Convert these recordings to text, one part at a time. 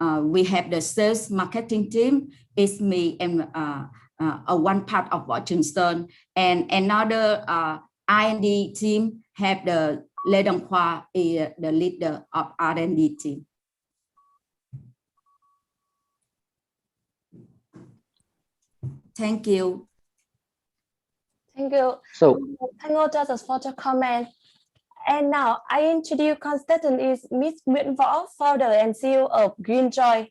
we have the sales marketing team. It's me and one part of Washington, and another R&D team have the Lê Đăng Khoa is the leader of R&D team. Thank you. Thank you. So, thank you just for the comment. And now I introduce contestant is Miss Nguyễn Võ, founder and CEO of Green Joy.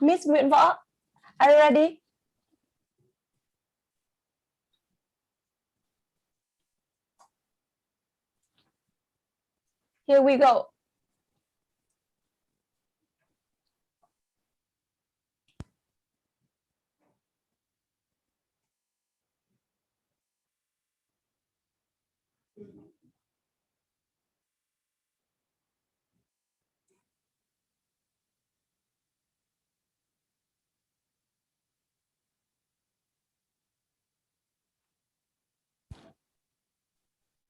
Miss Nguyễn Võ, are you ready? Here we go.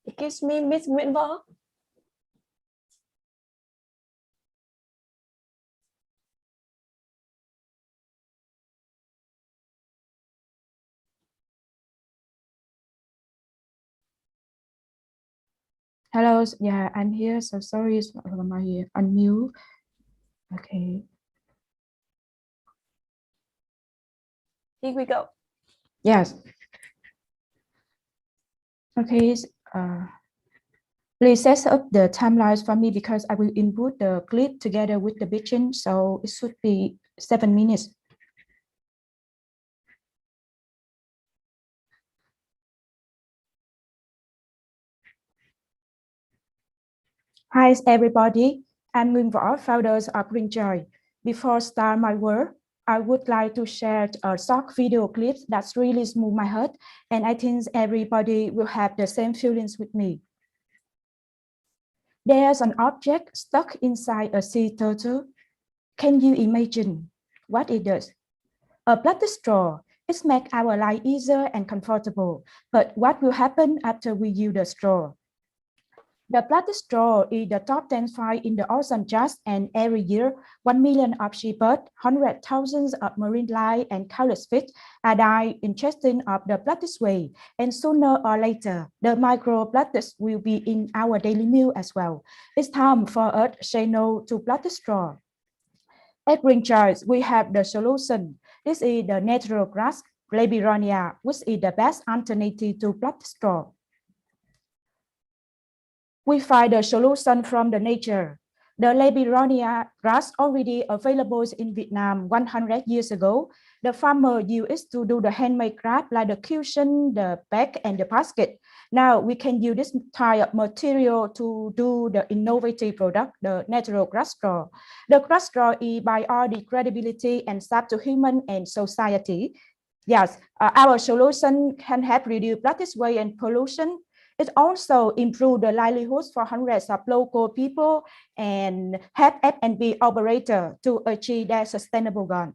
Excuse me, Miss Nguyễn Võ. Hello, yeah, I'm here. So sorry for my unmute. Okay. Here we go. Yes. Okay. Please set up the timelines for me because I will input the clip together with the pitching, so it should be 7 minutes. Hi everybody, I'm Nguyễn Võ, founders of Green Joy. Before start my work, I would like to share a short video clip that's really smooth my heart, and I think everybody will have the same feelings with me. There's an object stuck inside a sea turtle. Can you imagine what it does? A plastic straw. It makes our life easier and comfortable, but what will happen after we use the straw? The plastic straw is the top 10 find in the ocean just, and every year, 1 million of seabirds, 100,000 of marine life, and countless fish are dying ingesting of the plastic waste. And sooner or later, the microplastics will be in our daily meal as well. It's time for us to say no to plastic straw. At Green Joy, we have the solution. This is the natural grass, Labironia, which is the best alternative to plastic straw. We find the solution from the nature. The Labironia grass already available in Vietnam 100 years ago. The farmer used to do the handmade craft like the cushion, the bag, and the basket. Now we can use this type of material to do the innovative product, the natural grass straw. The grass straw is biodegradability and safe to human and society. Yes, our solution can help reduce plastic waste and pollution. It also improves the livelihoods for hundreds of local people and help F&B operators to achieve their sustainable goal.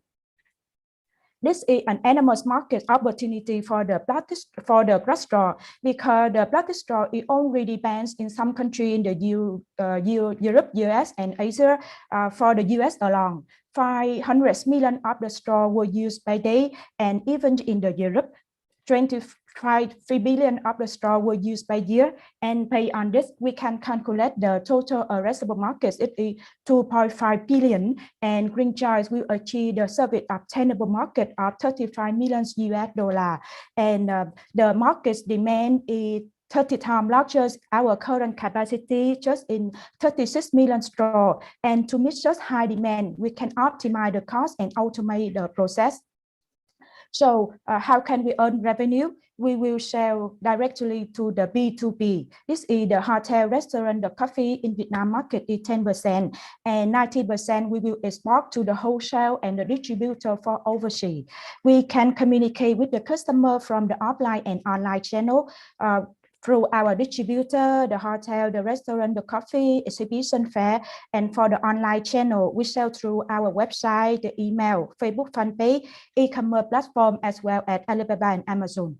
This is an enormous market opportunity for the grass straw because the plastic straw is already banned in some countries in the Europe, US, and Asia. For the US alone, 500 million of the straw were used by day, and even in the Europe, 25 billion of the straw were used by year, and based on this, we can calculate the total addressable market. It is 2.5 billion, and Green Joy will achieve the service obtainable market of 35 million US$, and the market's demand is 30 times larger our current capacity just in 36 million straw, and to meet such high demand, we can optimize the cost and automate the process. So how can we earn revenue? We will sell directly to the B2B. This is the hotel, restaurant, the coffee in Vietnam market is 10%, and 90% we will export to the wholesale and the distributor for overseas. We can communicate with the customer from the offline and online channel through our distributor, the hotel, the restaurant, the coffee, exhibition fair, and for the online channel, we sell through our website, the email, Facebook fan page, e-commerce platform, as well as Alibaba and Amazon.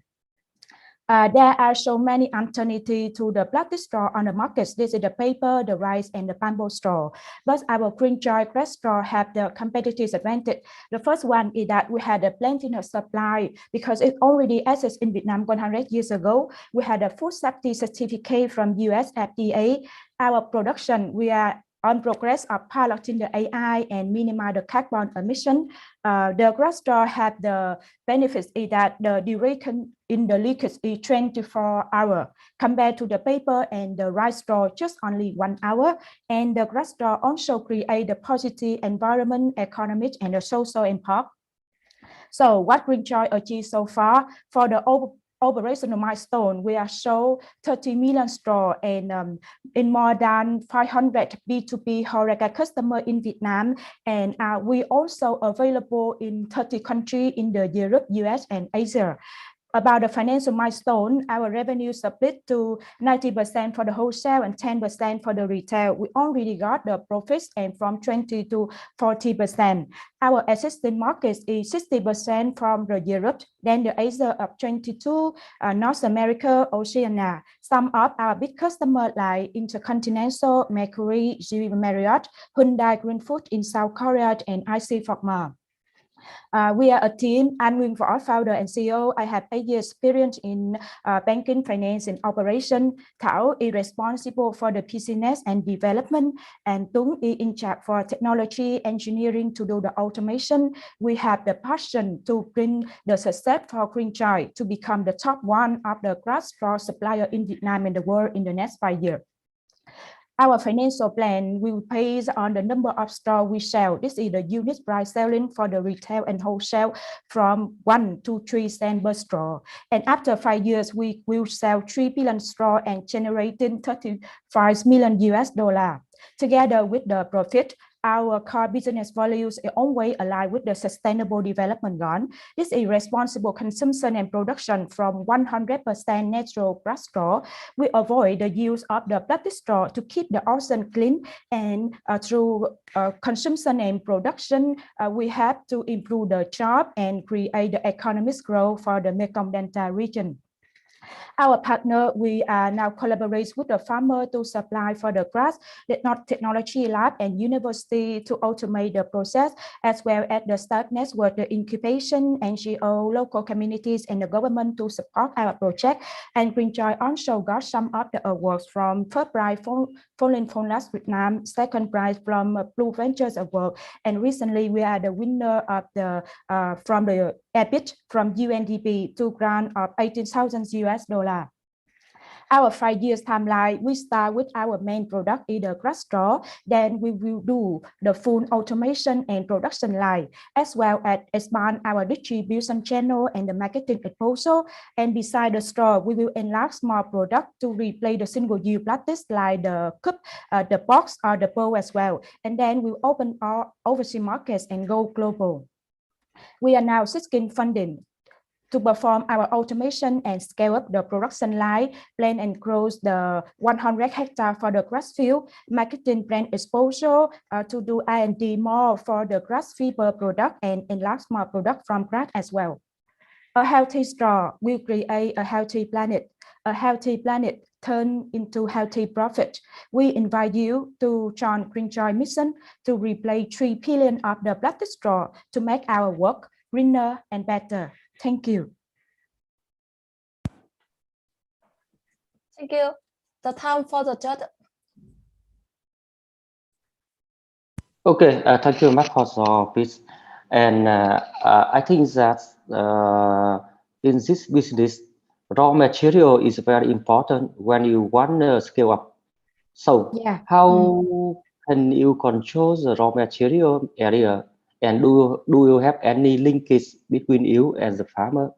There are so many alternatives to the plastic straw on the markets. This is the paper, the rice, and the bamboo straw. But our green joy grass straw have the competitive advantage. The first one is that we had a plenty of supply because it already exists in Vietnam 100 years ago. We had a food safety certificate from US FDA. Our production, we are on progress of piloting the AI and minimize the carbon emission. The grass straw have the benefits is that the duration in the leakage is 24 hours compared to the paper and the rice straw just only 1 hour. And the grass straw also create the positive environment, economic, and the social impact. So what Green Joy achieved so far for the operational milestone, we are show 30 million straw and in more than 500 B2B HoReCa customer in Vietnam, and we also available in 30 countries in the Europe, US, and Asia. About the financial milestone, our revenue split to 90% for the wholesale and 10% for the retail. We already got the profits and from 20 to 40%. Our existing markets is 60% from the Europe, then the Asia of 22, North America, Oceania. Some of our big customers like Intercontinental, Mercury, GE Marriott, Hyundai Green Food in South Korea, and IC Pharma. We are a team. I'm Nguyen Võ, founder and CEO. I have 8 years experience in banking, finance, and operation. Thảo is responsible for the business and development, and Tuấn is in charge for technology engineering to do the automation. We have the passion to bring the success for Green Joy to become the top one of the grass straw supplier in Vietnam and the world in the next 5 years. Our financial plan will base on the number of straw we sell. This is the unit price selling for the retail and wholesale from 1 to 3 cents per straw. And after 5 years, we will sell 3 billion straw and generating 35 million US dollars. Together with the profit, our core business values are always aligned with the sustainable development goal. This is responsible consumption and production from 100% natural grass straw. We avoid the use of the plastic straw to keep the ocean clean, and through consumption and production, we have to improve the job and create the economic growth for the Mekong Delta region. Our partner, we now collaborate with the farmer to supply for the grass, technology lab and university to automate the process, as well as the start network, the incubation, NGO, local communities, and the government to support our project. And Green Joy also got some of the awards from first prize Fallen Phone Vietnam, second prize from Blue Ventures Award, and recently we are the winner of the from the EBIT from UNDP to grant of 18,000 US dollars. Our 5 years timeline, we start with our main product, either grass straw, then we will do the full automation and production line, as well as expand our distribution channel and the marketing proposal. And beside the straw, we will enlarge more product to replace the single-use plastics like the cup, the box, or the bowl as well. And then we'll open our overseas markets and go global. We are now seeking funding to perform our automation and scale up the production line, plan and grow the 100 hectares for the grass field, marketing brand exposure, to do R&D more for the grass fiber product and enlarge more product from grass as well. A healthy straw will create a healthy planet. A healthy planet turn into healthy profit. We invite you to join Green Joy mission to replace 3 billion of the plastic straw to make our work greener and better. Thank you. Thank you. The time for the judge. Okay, thank you, Mark, for your pitch. And I think that in this business, raw material is very important when you want to scale up. So how can you control the raw material area? And do you have any linkage between you and the farmer?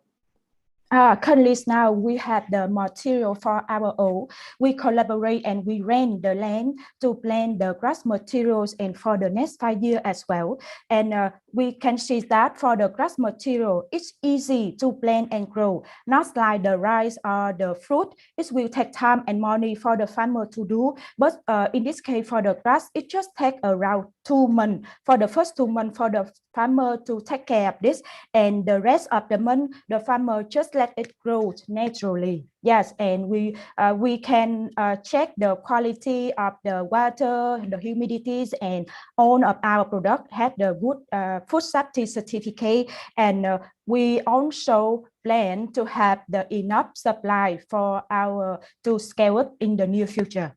Currently now we have the material for our own. We collaborate and we rent the land to plant the grass materials and for the next 5 years as well. And we can see that for the grass material, it's easy to plant and grow. Not like the rice or the fruit, it will take time and money for the farmer to do. But in this case for the grass, it just takes around 2 months. For the first 2 months for the farmer to take care of this, and the rest of the month, the farmer just let let it grow naturally. Yes, and we can check the quality of the water, the humidities, and all of our product have the good food safety certificate. And we also plan to have the enough supply for our to scale up in the near future.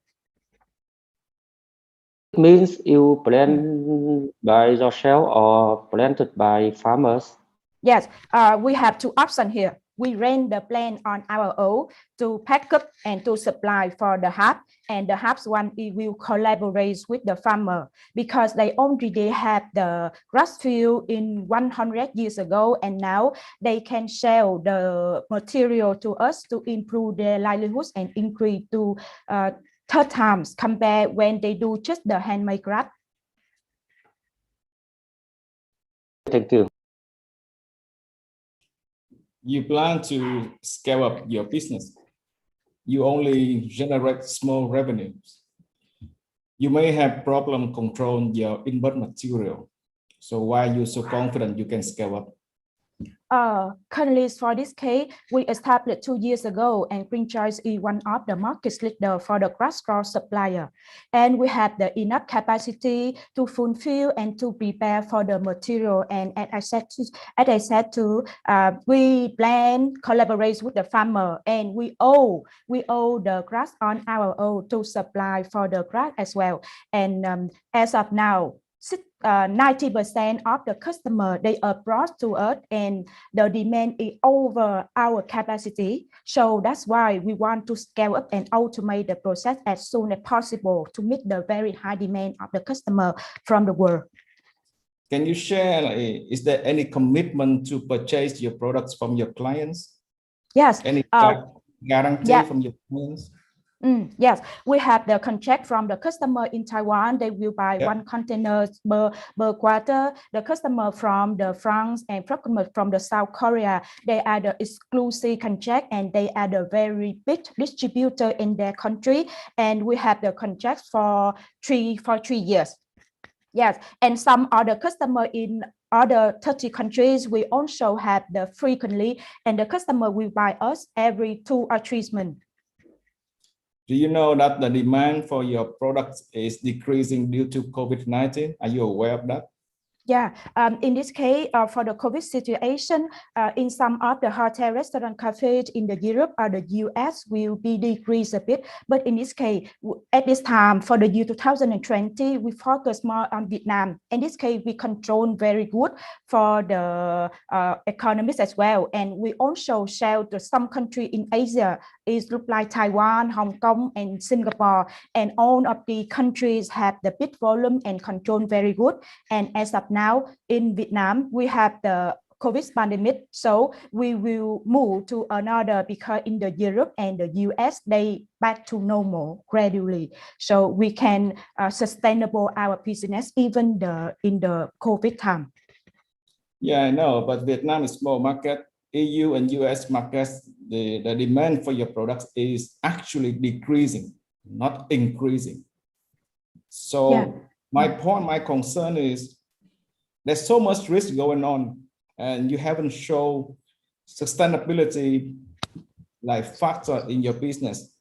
It means you plant by yourself or planted by farmers? Yes, we have two options here. We rent the plant on our own to pack up and to supply for the hub, and the hubs one we will collaborate with the farmer because they already have the grass field in 100 years ago, and now they can sell the material to us to improve their livelihoods and increase to third times compared when they do just the handmade craft. Thank you. You plan to scale up your business. You only generate small revenues. You may have problem controlling your input material. So why are you so confident you can scale up? Currently, for this case, we established 2 years ago, and Green Choice is one of the market leader for the grass crop supplier. And we have the enough capacity to fulfill and to prepare for the material. And as I said too, we plan collaborate with the farmer, and we owe the grass on our own to supply for the grass as well. And as of now, 90% of the customer they are brought to us, and the demand is over our capacity. So that's why we want to scale up and automate the process as soon as possible to meet the very high demand of the customer from the world. Can you share, is there any commitment to purchase your products from your clients? Yes. Any guarantee from your clients? Yes, we have the contract from the customer in Taiwan. They will buy one container per quarter. The customer from the France and from the South Korea, they are the exclusive contract, and they are the very big distributor in their country. And we have the contract for 3 years. Yes, and some other customer in other 30 countries, we also have the frequently, and the customer will buy us every 2 or 3 months. Do you know that the demand for your products is decreasing due to COVID-19? Are you aware of that? Yeah, in this case, for the COVID situation, in some of the hotel, restaurant, cafes in the Europe or the US will be decreased a bit. But in this case, at this time, for the year 2020, we focus more on Vietnam. In this case, we control very good for the economies as well. And we also sell to some country in Asia, is look like Taiwan, Hong Kong, and Singapore. And all of the countries have the big volume and control very good. And as of now in Vietnam, we have the COVID pandemic, so we will move to another because in the Europe and the US, they back to normal gradually. So we can sustainable our business even in the COVID time. Yeah, I know, but Vietnam is small market. EU and US markets, the demand for your products is actually decreasing, not increasing. So my concern is there's so much risk going on, and you haven't shown sustainability like factor in your business.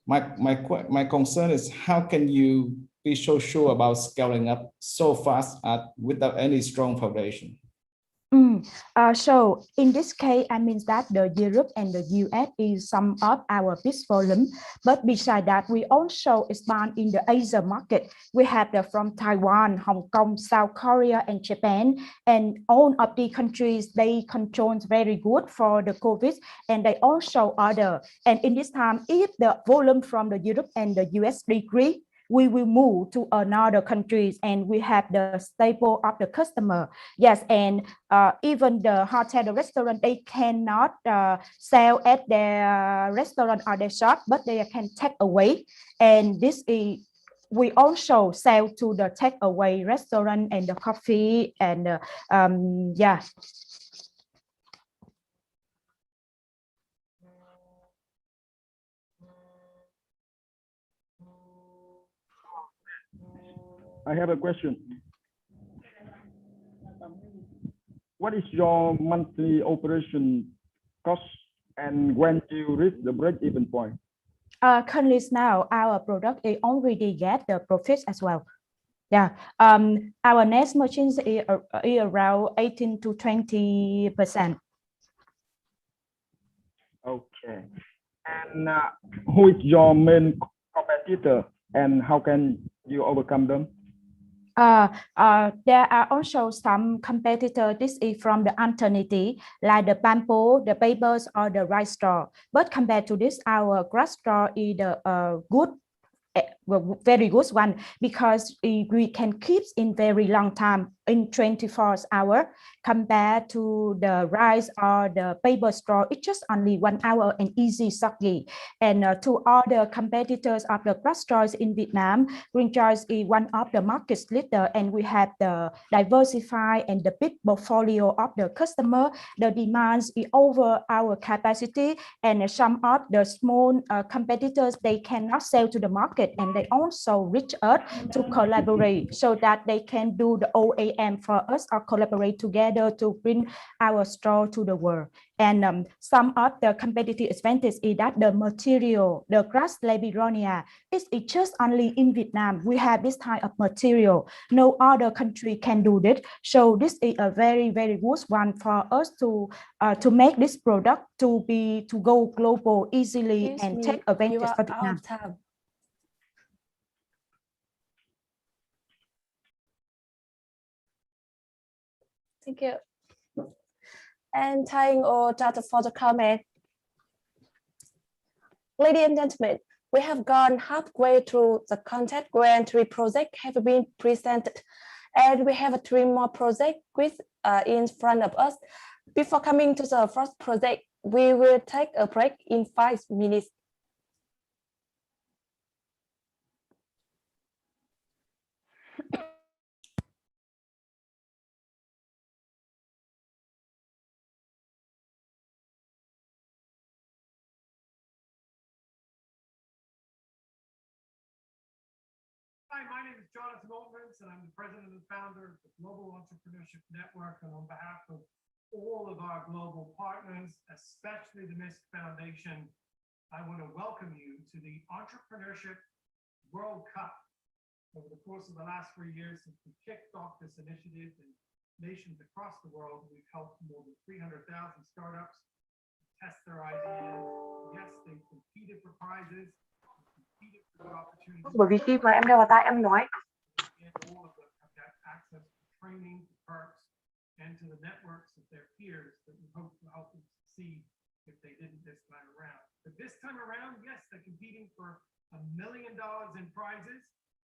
My concern is how can you be so sure about scaling up so fast without any strong foundation? So in this case, I mean that the Europe and the US is some of our big volume, but besides that, we also expand in the Asia market. We have the from Taiwan, Hong Kong, South Korea, and Japan, and all of the countries they control very good for the COVID, and they also order. And in this time, if the volume from the Europe and the US decrease, we will move to another countries, and we have the staple of the customer. Yes, and even the hotel, the restaurant, they cannot sell at their restaurant or their shop, but they can take away. And this is, we also sell to the takeaway restaurant and the coffee and yeah. I have a question. What is your monthly operation cost And when you reach the break-even point? Currently now, our product is already get the profits as well. Yeah, our next margins is around 18 to 20%. Okay. And who is your main competitor and how can you overcome them? There are also some competitors. This is from the alternative, like the bamboo, the papers, or the rice straw. But compared to this, our grass straw is the good, very good one, because we can keep in very long time, in 24 hours, compared to the rice or the paper straw. It's just only 1 hour and easy soggy. And to other competitors of the grass straws in Vietnam, Green Choice is one of the market leader, and we have the diversify and the big portfolio of the customer. The demands is over our capacity, and some of the small competitors, they cannot sell to the market, and they also reach us to collaborate so that they can do the OAM for us or collaborate together to bring our store to the world. And some of the competitive advantage is that the material, the grass Labironia, is just only in Vietnam. We have this type of material. No other country can do this. So this is a very, very good one for us to make this product to go global easily and take advantage of Vietnam. Thank you. And tying all data for the comment. Ladies and gentlemen, we have gone halfway through the content where 3 projects have been presented, and we have 3 more projects in front of us. Before coming to the first project, we will take a break in 5 minutes. Hi, my name is Jonathan Altmans, and I'm the president and founder of the Global Entrepreneurship Network. And on behalf of all of our global partners, especially the MISC Foundation, I want to welcome you to the Entrepreneurship World Cup. Over the course of the last 3 years since we kicked off this initiative in nations across the world, we've helped more than 300,000 startups test their ideas. Yes, they've competed for prizes. Bởi vì khi mà em đeo vào tai em nói. All of them have got access to training, to perks, and to the networks of their peers that we hope to help them succeed if they didn't this time around. But this time around, yes, they're competing for $1 million in prizes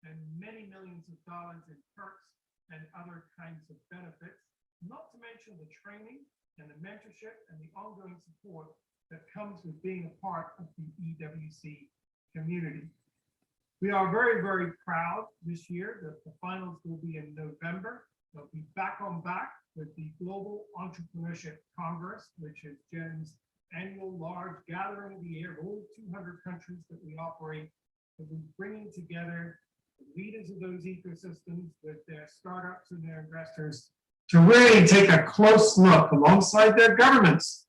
and many millions of dollars in perks and other kinds of benefits, not to mention the training and the mentorship and the ongoing support that comes with being a part of the EWC community. We are very, very proud this year that the finals will be in November. They'll be back on back with the Global Entrepreneurship Congress, which is GEN's annual large gathering of the year of all 200 countries that we operate. We'll be bringing together the leaders of those ecosystems with their startups and their investors to really take a close look alongside their governments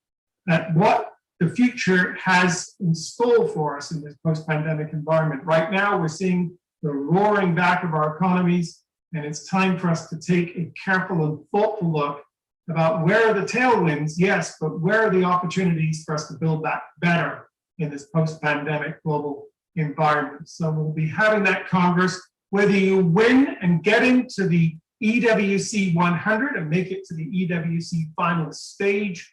at what the future has in store for us in this post-pandemic environment. Right now, we're seeing the roaring back of our economies, and it's time for us to take a careful and thoughtful look about where are the tailwinds, yes, but where are the opportunities for us to build that better in this post-pandemic global environment. So we'll be having that Congress, whether you win and get into the EWC 100 and make it to the EWC final stage,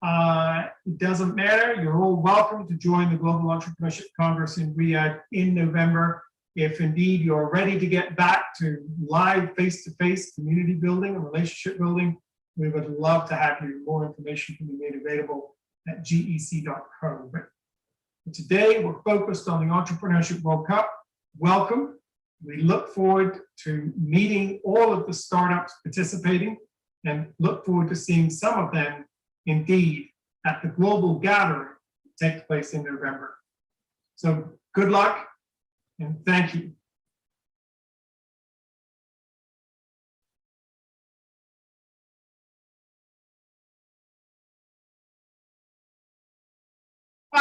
it doesn't matter. You're all welcome to join the Global Entrepreneurship Congress in Riyadh in November. If indeed you're ready to get back to live face-to-face community building and relationship building, we would love to have you. More information can be made available at gec.co. But today we're focused on the Entrepreneurship World Cup. Welcome. We look forward to meeting all of the startups participating and look forward to seeing some of them indeed at the global gathering that takes place in November. So good luck and thank you.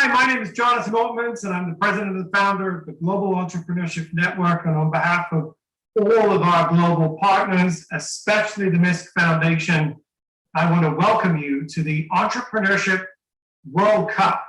Hi, my name is Jonathan Altmans, and I'm the president and founder of the Global Entrepreneurship Network. And on behalf of all of our global partners, especially the MISC Foundation, I want to welcome you to the Entrepreneurship World Cup.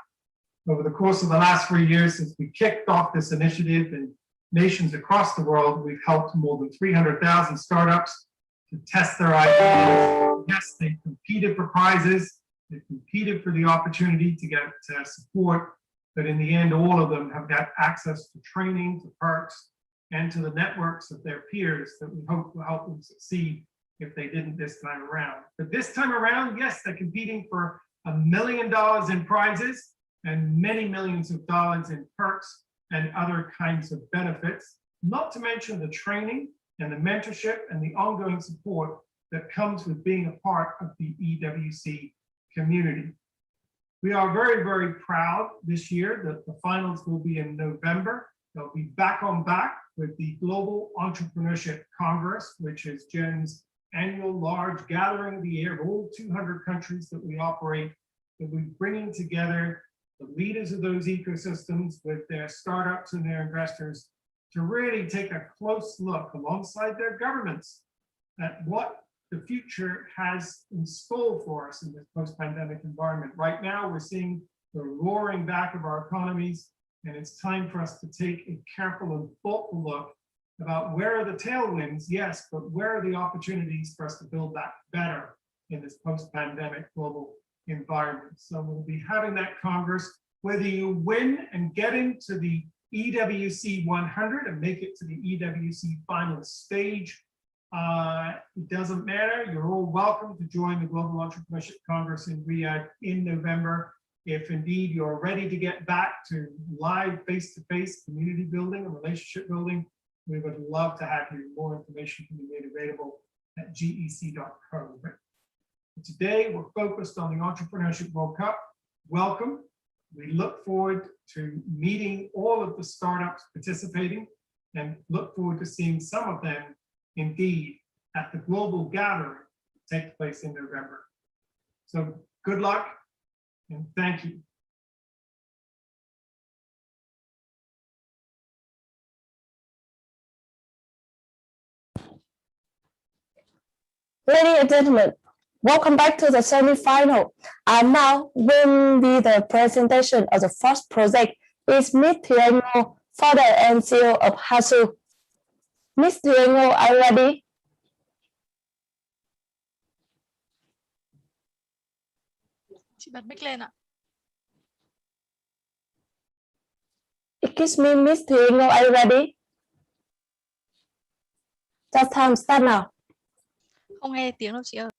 Over the course of the last 3 years since we kicked off this initiative in nations across the world, we've helped more than 300,000 startups to test their ideas. Yes, they competed for prizes. They competed for the opportunity to get support, but in the end, all of them have got access to training, to perks, and to the networks of their peers that we hope will help them succeed if they didn't this time around. But this time around, yes, they're competing for $1 million in prizes and many millions of dollars in perks and other kinds of benefits, not to mention the training and the mentorship and the ongoing support that comes with being a part of the EWC community. We are very, very proud this year that the finals will be in November. They'll be back on back with the Global Entrepreneurship Congress, which is Jen's annual large gathering of the year of all 200 countries that we operate, that we're bringing together the leaders of those ecosystems with their startups and their investors to really take a close look alongside their governments at what the future has in store for us in this post-pandemic environment. Right now, we're seeing the roaring back of our economies, and it's time for us to take a careful and thoughtful look about where are the tailwinds, yes, but where are the opportunities for us to build back better in this post-pandemic global environment. So we'll be having that Congress, whether you win and get into the EWC 100 and make it to the EWC final stage, it doesn't matter. You're all welcome to join the Global Entrepreneurship Congress in Riyadh in November. If indeed you're ready to get back to live face-to-face community building and relationship building, we would love to have you. More information can be made available at gec.co. Today, we're focused on the Entrepreneurship World Cup. Welcome. We look forward to meeting all of the startups participating and look forward to seeing some of them indeed at the global gathering that takes place in November. So good luck and thank you. Ladies and gentlemen, welcome back to the semi-final. And now will be the presentation of the first project is Ms. Thiengo, founder and CEO of Hasu. Ms. Thiengo, are you ready? Chị bật mic lên ạ. Excuse me, Ms. Thiengo, are you ready? Just time start now. Không nghe tiếng đâu chị ơi.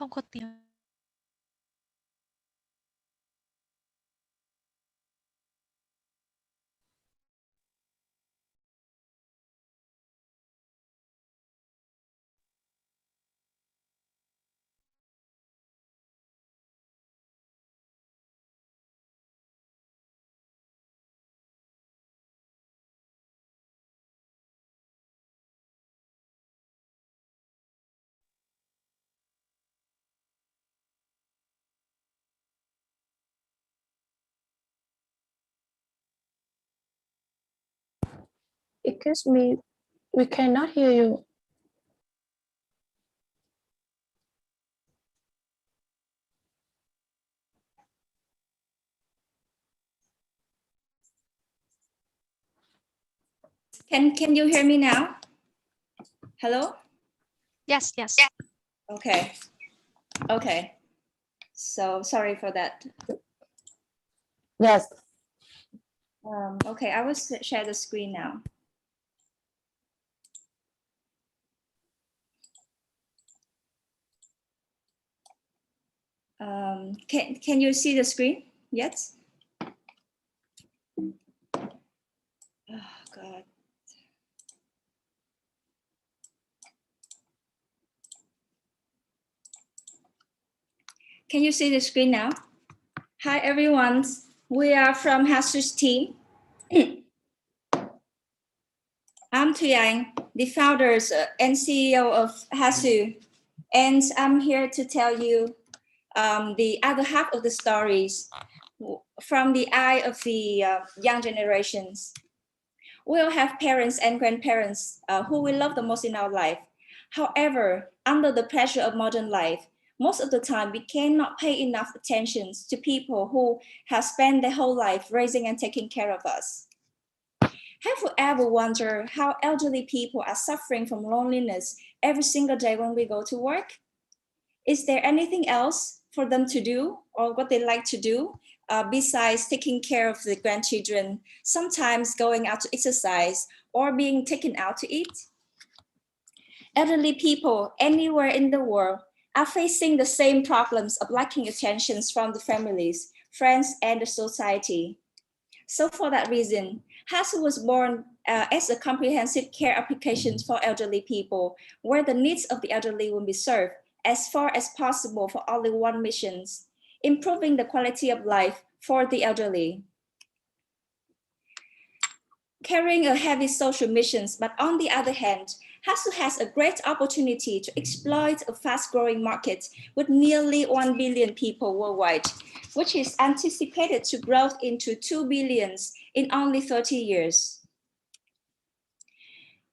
Không có tiếng. Excuse me, we cannot hear you. Can you hear me now? Hello? Yes, yes. Okay. Okay. So sorry for that. Yes. Okay, I will share the screen now. Can you see the screen? Yes? Oh, God. Can you see the screen now? Hi, everyone. We are from Hasu's team. I'm Thuy Anh, the founders and CEO of Hasu, and I'm here to tell you the other half of the stories from the eye of the young generations. We'll have parents and grandparents who we love the most in our life. However, under the pressure of modern life, most of the time we cannot pay enough attention to people who have spent their whole life raising and taking care of us. Have you ever wondered how elderly people are suffering from loneliness every single day when we go to work? Is there anything else for them to do or what they like to do besides taking care of the grandchildren, sometimes going out to exercise or being taken out to eat? Elderly people anywhere in the world are facing the same problems of lacking attention from the families, friends, and the society. So for that reason, Hasu was born as a comprehensive care application for elderly people, where the needs of the elderly will be served as far as possible for only one mission: improving the quality of life for the elderly. Carrying a heavy social mission, but on the other hand, Hasu has a great opportunity to exploit a fast-growing market with nearly 1 billion people worldwide, which is anticipated to grow into 2 billion in only 30 years.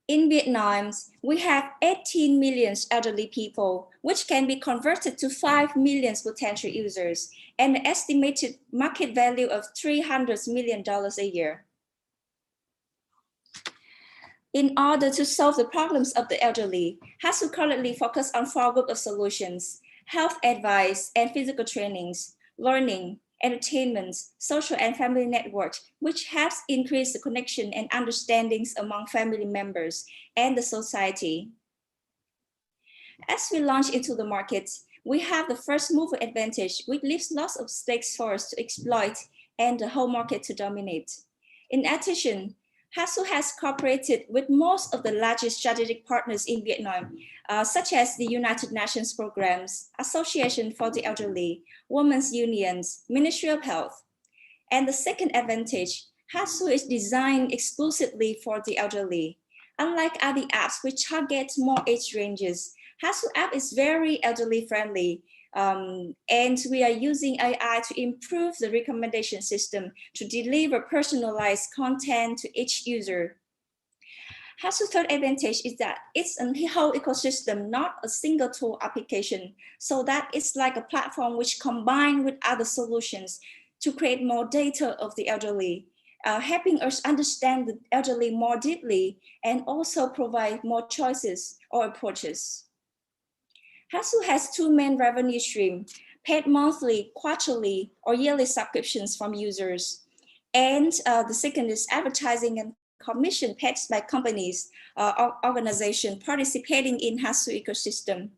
In Vietnam, we have 18 million elderly people, which can be converted to 5 million potential users, and an estimated market value of $300 million a year. In order to solve the problems of the elderly, Hasu currently focuses on 4 groups of solutions: health advice and physical trainings, learning, entertainment, social and family network, which helps increase the connection and understandings among family members and the society. As we launch into the market, we have the first mover advantage, which leaves lots of stakes for us to exploit and the whole market to dominate. In addition, Hasu has cooperated with most of the largest strategic partners in Vietnam, such as the United Nations programs, Association for the Elderly, Women's Unions, Ministry of Health. And the second advantage, Hasu is designed exclusively for the elderly. Unlike other apps which target more age ranges, Hasu app is very elderly friendly. And we are using AI to improve the recommendation system to deliver personalized content to each user. Hasu's third advantage is that it's a whole ecosystem, not a single tool application, so that it's like a platform which combined with other solutions to create more data of the elderly, helping us understand the elderly more deeply and also provide more choices or approaches. Hasu has 2 main revenue streams: paid monthly, quarterly, or yearly subscriptions from users. And the second is advertising and commission paid by companies or organizations participating in Hasu ecosystem.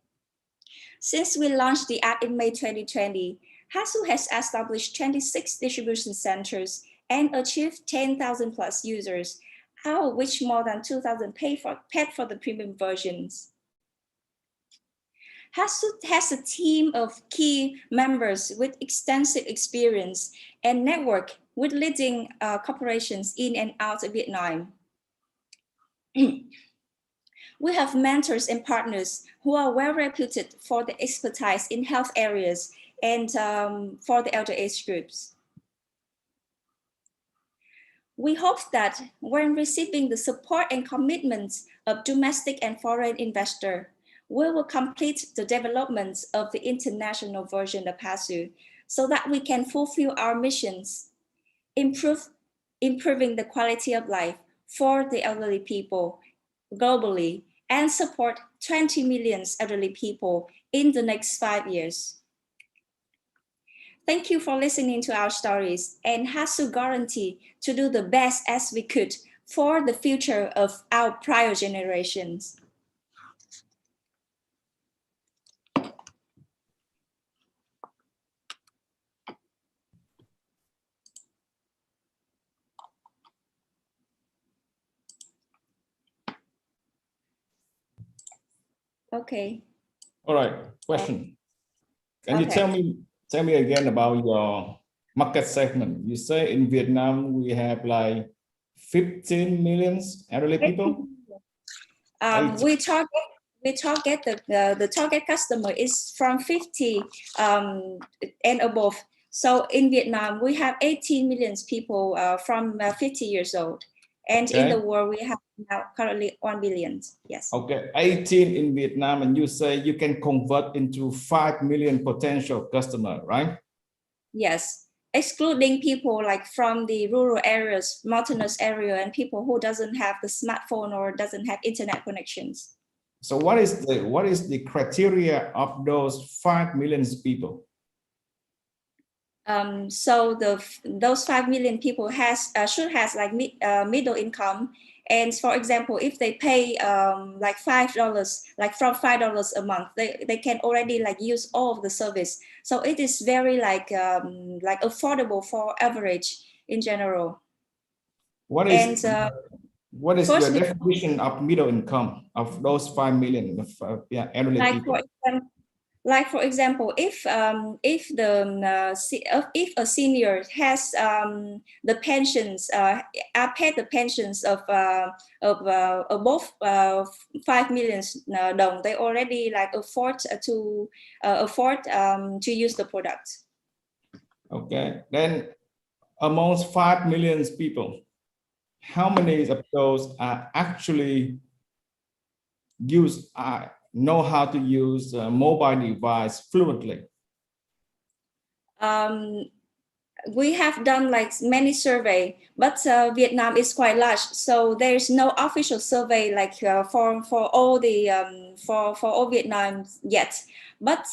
Since we launched the app in May 2020, Hasu has established 26 distribution centers and achieved 10,000 plus users, out of which more than 2,000 paid for the premium versions. Hasu has a team of key members with extensive experience and network with leading corporations in and out of Vietnam. We have mentors and partners who are well reputed for their expertise in health areas and for the elder age groups. We hope that when receiving the support and commitment of domestic and foreign investors, we will complete the development of the international version of Hasu so that we can fulfill our missions, improving the quality of life for the elderly people globally and support 20 million elderly people in the next 5 years. Thank you for listening to our stories, and Hasu guarantee to do the best as we could for the future of our prior generations. Okay. All right. Question. Can you tell me again about your market segment? You say in Vietnam we have like 15 million elderly people. We target the target customer is from 50 and above. So in Vietnam we have 18 million people from 50 years old, and in the world we have now currently 1 billion. Yes. Okay, 18 in Vietnam, and you say you can convert into 5 million potential customer, right? Yes, excluding people like from the rural areas, mountainous area, and people who doesn't have the smartphone or doesn't have internet connections. So what is the criteria of those 5 million people? So those 5 million people should have like middle income. And for example, if they pay like $5, like from $5 a month, they can already like use all of the service. So it is very like affordable for average in general. What is your definition of middle income of those 5 million elderly people? Like for example, if a senior has the pensions are paid the pensions of above 5 million dong, they already like afford to use the product. Okay, then amongst 5 million people, how many of those are actually know how to use a mobile device fluently? We have done like many survey, but Vietnam is quite large, so there's no official survey like for all Vietnam yet. But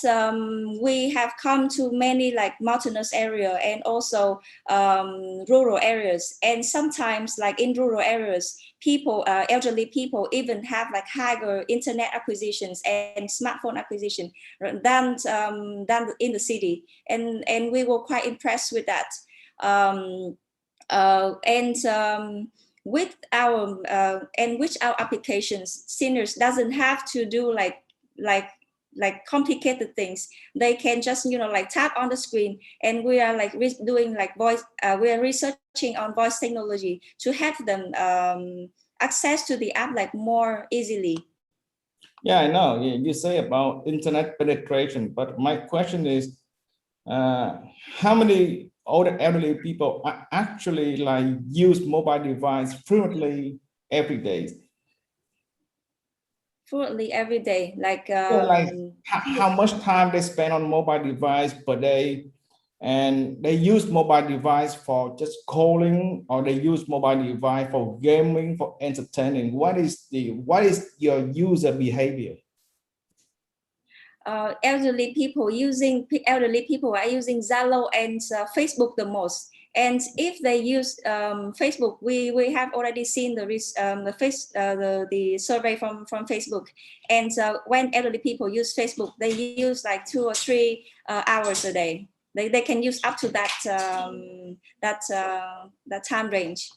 we have come to many like mountainous area and also rural areas, and sometimes like in rural areas, people, elderly people, even have like higher internet acquisitions and smartphone acquisition than in the city, and we were quite impressed with that. With our applications, seniors doesn't have to do like complicated things. They can just like tap on the screen, and we are like doing like voice. We are researching on voice technology to have them access to the app like more easily. Yeah, I know. You say about internet penetration, but my question is, how many older elderly people are actually like use mobile device fluently every day? Fluently every day, like how much time they spend on mobile device per day, and they use mobile device for just calling, or they use mobile device for gaming, for entertaining. What is your user behavior? Elderly people are using Zalo and Facebook the most, And if they use Facebook, we have already seen the survey from Facebook. And when elderly people use Facebook, they use like 2 or 3 hours a day. They can use up to that time range.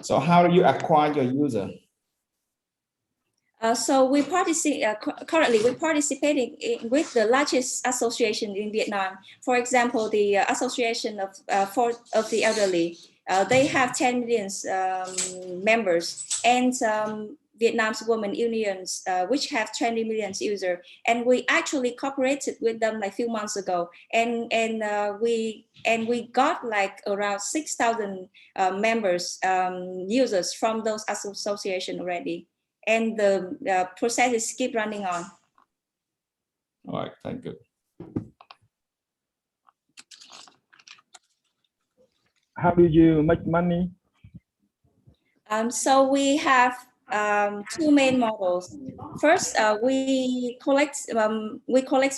So how do you acquire your user? So we currently we're participating with the largest association in Vietnam. For example, the Association of the Elderly. They have 10 million members, and Vietnam's women unions, which have 20 million users. And we actually cooperated with them like a few months ago, and we got like around 6,000 members, users from those associations already. And the process is keep running on. All right, thank you. How do you make money? So we have 2 main models. First, we collect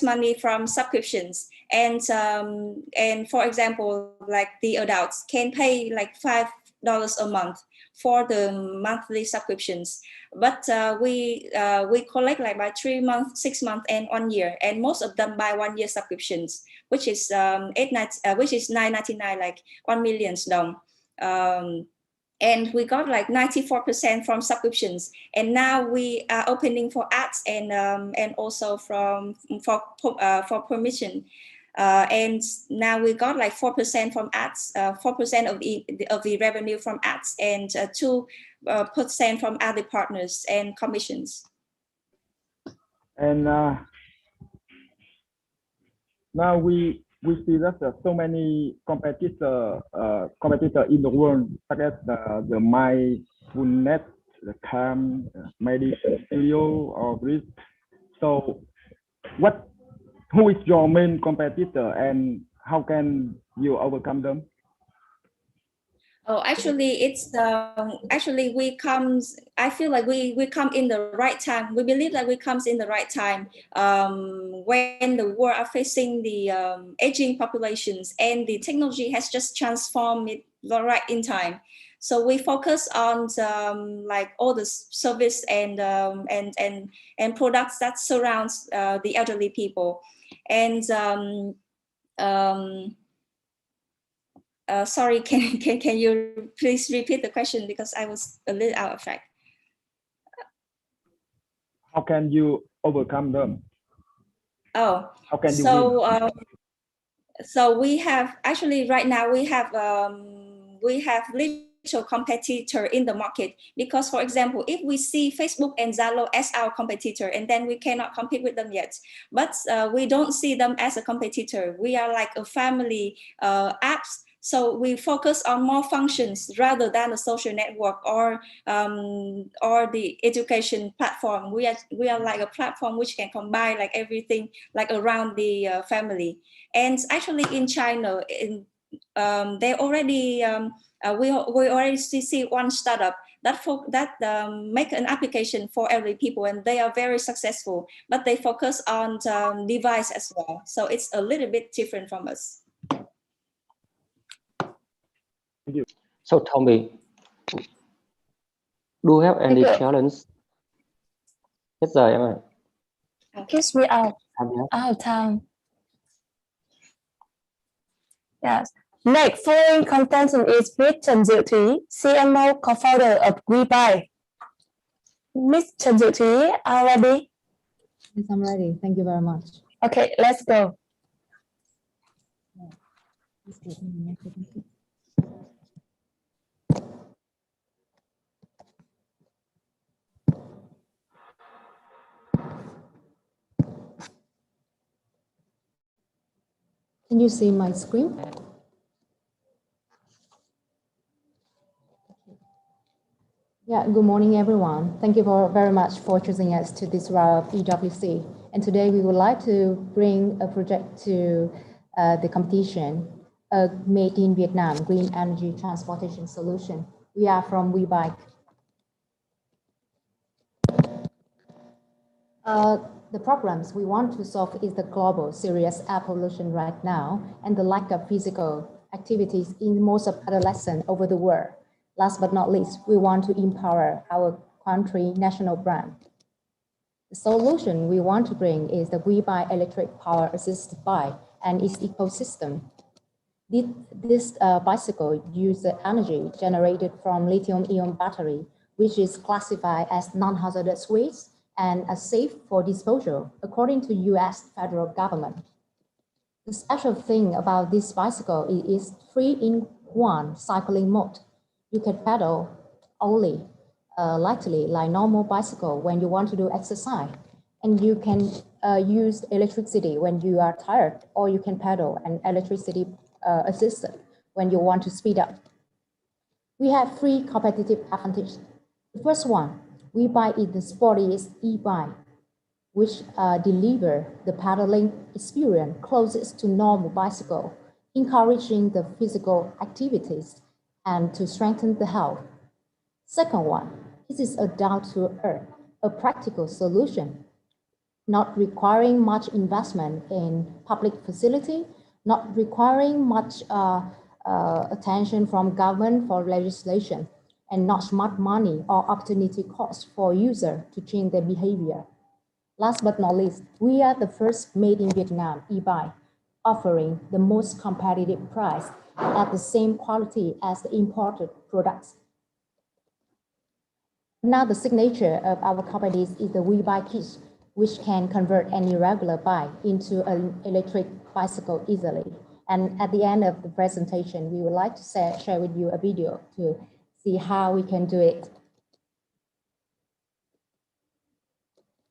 money from subscriptions, and for example, like the adults can pay like $5 a month for the monthly subscriptions. But we collect like by 3 months, 6 months, and 1 year, and most of them by 1 year subscriptions, which is $9.99, like 1 million dong. And we got like 94% from subscriptions, and now we are opening for ads and also for permission. And now we got like 4% from ads, 4% of the revenue from ads, and 2% from other partners and commissions. And now we see that there are so many competitors in the world, such as the mindfulness, the calm, meditation studio, or this. So who is your main competitor, and how can you overcome them? Oh, actually, it's I feel like we come in the right time. We believe that we comes in the right time when the world are facing the aging populations, and the technology has just transformed it right in time. So we focus on like all the service and products that surrounds the elderly people. And sorry, can you please repeat the question, because I was a little out of track. How can you overcome them? Oh, how can you win? So we have actually right now we have little competitor in the market, because for example, if we see Facebook and Zalo as our competitor, and then we cannot compete with them yet, but we don't see them as a competitor. We are like a family apps. So we focus on more functions rather than a social network or the education platform. We are like a platform which can combine like everything like around the family. And actually in China, they already we already see one startup that make an application for elderly people, and they are very successful. But they focus on device as well, so it's a little bit different from us. Thank you. So Tommy, do you have any challenge? Hết giờ em ơi. Kiss me out of time. Yes. Next, following content is Miss Trần Diệu Thúy, CMO co-founder of WeBuy. Miss Trần Diệu Thúy, are you ready? Yes, I'm ready. Thank you very much. Okay, let's go. Can you see my screen? Yeah, good morning, everyone. Thank you very much for choosing us to this round of EWC. And today we would like to bring a project to the competition, a Made in Vietnam Green Energy Transportation Solution. We are from WeBuy. The problems we want to solve is the global serious air pollution right now and the lack of physical activities in most of adolescents over the world. Last but not least, we want to empower our country national brand. The solution we want to bring is the We Buy electric power assisted bike and its ecosystem. This bicycle uses energy generated from lithium-ion battery, which is classified as non-hazardous waste and as safe for disposal, according to US federal government. The special thing about this bicycle is 3-in-1 cycling mode. You can pedal only lightly like normal bicycle when you want to do exercise. And you can use electricity when you are tired, or you can pedal an electricity assisted when you want to speed up. We have 3 competitive advantages. The first one, We Buy is the sportiest e-bike, which deliver the pedaling experience closest to normal bicycle, encouraging the physical activities and to strengthen the health. Second one, this is a down-to-earth, a practical solution, not requiring much investment in public facility, not requiring much attention from government for legislation, and not much money or opportunity cost for user to change their behavior. Last but not least, we are the first made in Vietnam e-bike, offering the most competitive price at the same quality as the imported products. Now the signature of our companies is the We Buy kit, which can convert any regular bike into an electric bicycle easily. And at the end of the presentation, we would like to share with you a video to see how we can do it.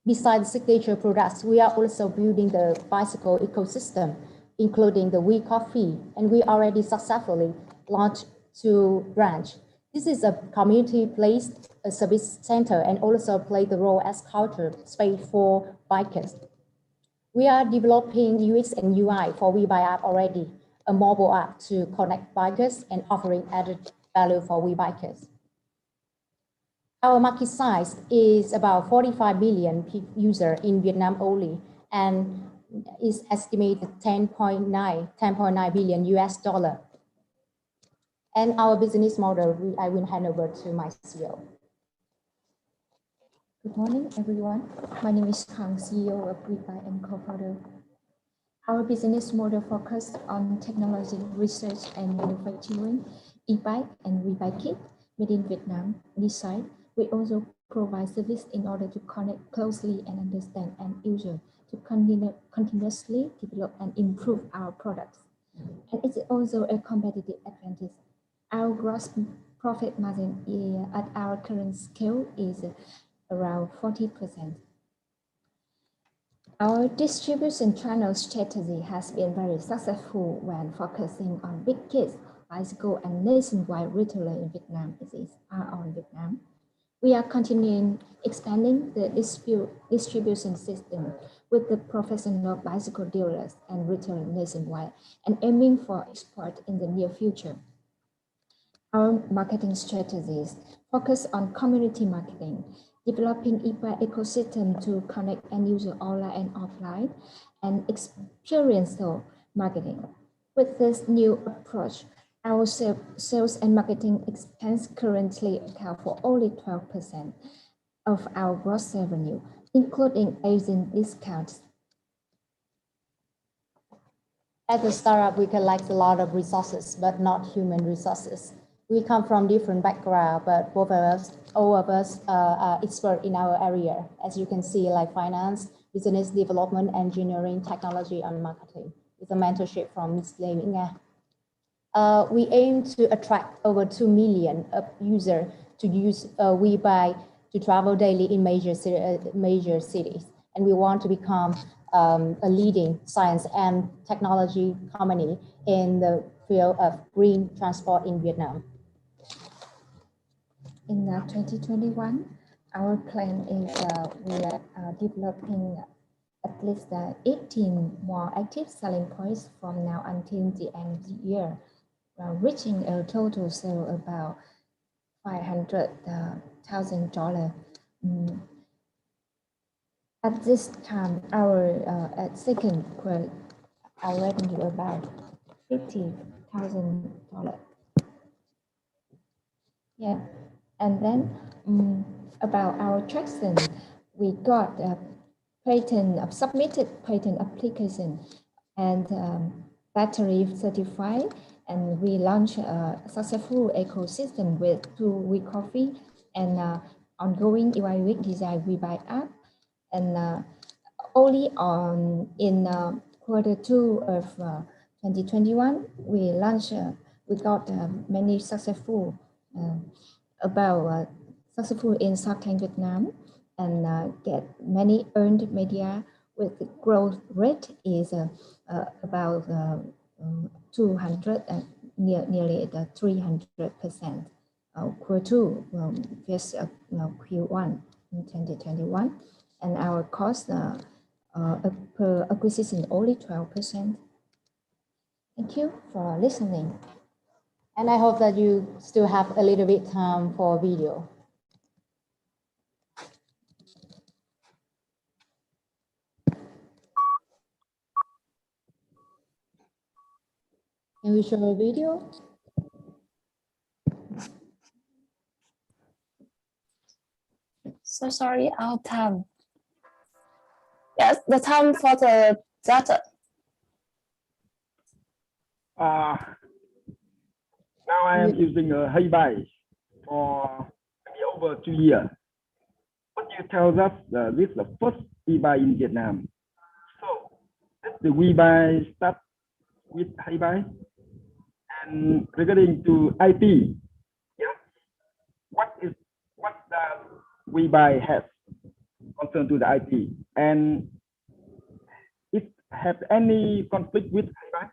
Besides signature products, we are also building the bicycle ecosystem, including the We Coffee, and we already successfully launched 2 branches. This is a community place, a service center, and also play the role as culture space for bikers. We are developing UX and UI for We Buy app already, a mobile app to connect bikers and offering added value for We Bikers. Our market size is about 45 million users in Vietnam only, and is estimated 10.9 billion US dollar. And our business model, I will hand over to my CEO. Good morning, everyone. My name is Kang, CEO of WeBuy and co-founder. Our business model focused on technology, research, and manufacturing, e-bike and WeBuy kit made in Vietnam. Besides, we also provide service in order to connect closely and understand end user to continuously develop and improve our products. And it's also a competitive advantage. Our gross profit margin at our current scale is around 40%. Our distribution channel strategy has been very successful when focusing on big kits, bicycle, and nationwide retailer in Vietnam, on Vietnam. We are continuing expanding the distribution system with the professional bicycle dealers and retailers nationwide and aiming for export in the near future. Our marketing strategies focus on community marketing, developing ecosystem to connect end user online and offline, and experiential marketing. With this new approach, our sales and marketing expense currently account for only 12% of our gross revenue, including agent discounts. As a startup, we collect a lot of resources, but not human resources. We come from different backgrounds, but all of us are experts in our area. As you can see, like finance, business development, engineering, technology, and marketing. With a mentorship from Ms. Lê Mỹ Nga. We aim to attract over 2 million users to use WeBuy to travel daily in major cities. And we want to become a leading science and technology company in the field of green transport in Vietnam. In 2021, our plan is we are developing at least 18 more active selling points from now until the end of the year, reaching a total sale about $500,000. At this time, our at second quarter, our revenue about $50,000 $100,000. Yeah, and then about our traction, we got a submitted patent application and battery certified, and we launched a successful ecosystem with 2 We Coffee and ongoing UI design We Buy app, and only in Q2 of 2021 we launched we got many successful successful in Shark Tank Vietnam, and get many earned media with the growth rate is about 200 nearly 300% Q2 versus Q1 in 2021, and our cost per acquisition only 12%. Thank you for listening. And I hope that you still have a little bit time for video. Can we show a video? So sorry, out of time. Yes, the time for the data. Now I am using a Hey Buy for maybe over 2 years. What you tell us this is the first e-buy in Vietnam. So the we-buy start with Hey Buy. And regarding to IP, yeah, what does we-buy have concern to the IP, and it have any conflict with Hey Buy?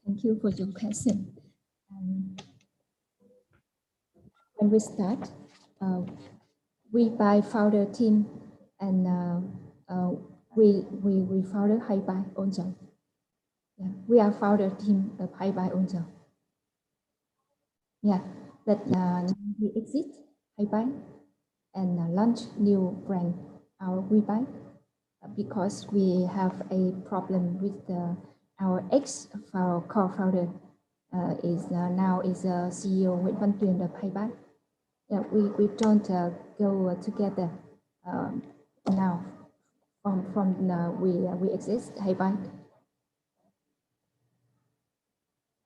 Thank you for your question. When we start, we by founder team, and we founder Hey Buy also. Yeah, we are founder team of Hey Buy also. Yeah, but we exit Hey Buy and launch new brand, our We Buy, because we have a problem with our co-founder now is CEO Nguyễn Văn Tuyền of Hey Buy. Yeah, we don't go together now. We exist Hey Buy.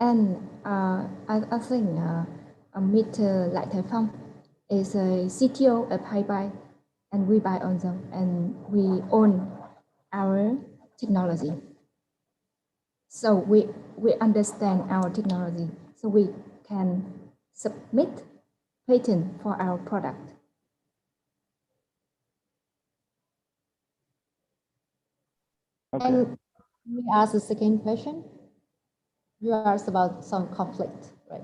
And I think Mr. Lại Thái Phong is a CTO of Hey Buy, and We Buy on them, and we own our technology. So we understand our technology, so we can submit patent for our product. Okay. And we ask the second question. You asked about some conflict, right?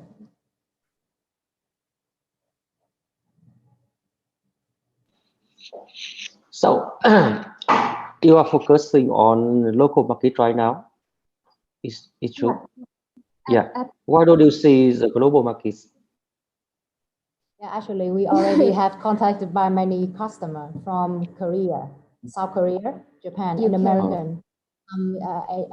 So you are focusing on local market right now. Is it true? Yeah. Why don't you see the global markets? Yeah, actually, we already have contacted by many customers from Korea, South Korea, Japan, and American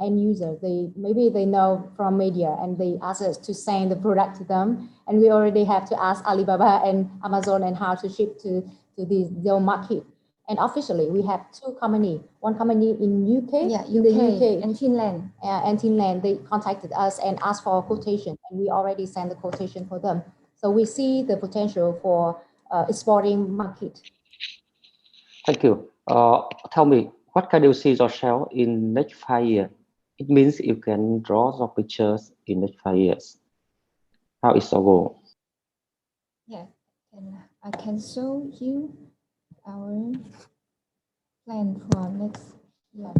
end user. Maybe they know from media, and they ask us to send the product to them. And we already have to ask Alibaba and Amazon and how to ship to their market. And officially, we have 2 companies. One company in UK, UK and Finland. And Finland, they contacted us and asked for a quotation, and we already sent the quotation for them. So we see the potential for exporting market. Thank you. Tell me, what can you see yourself in next 5 years? It means you can draw some pictures in next 5 years. How is your goal? Yeah, and I can show you our plan for next year.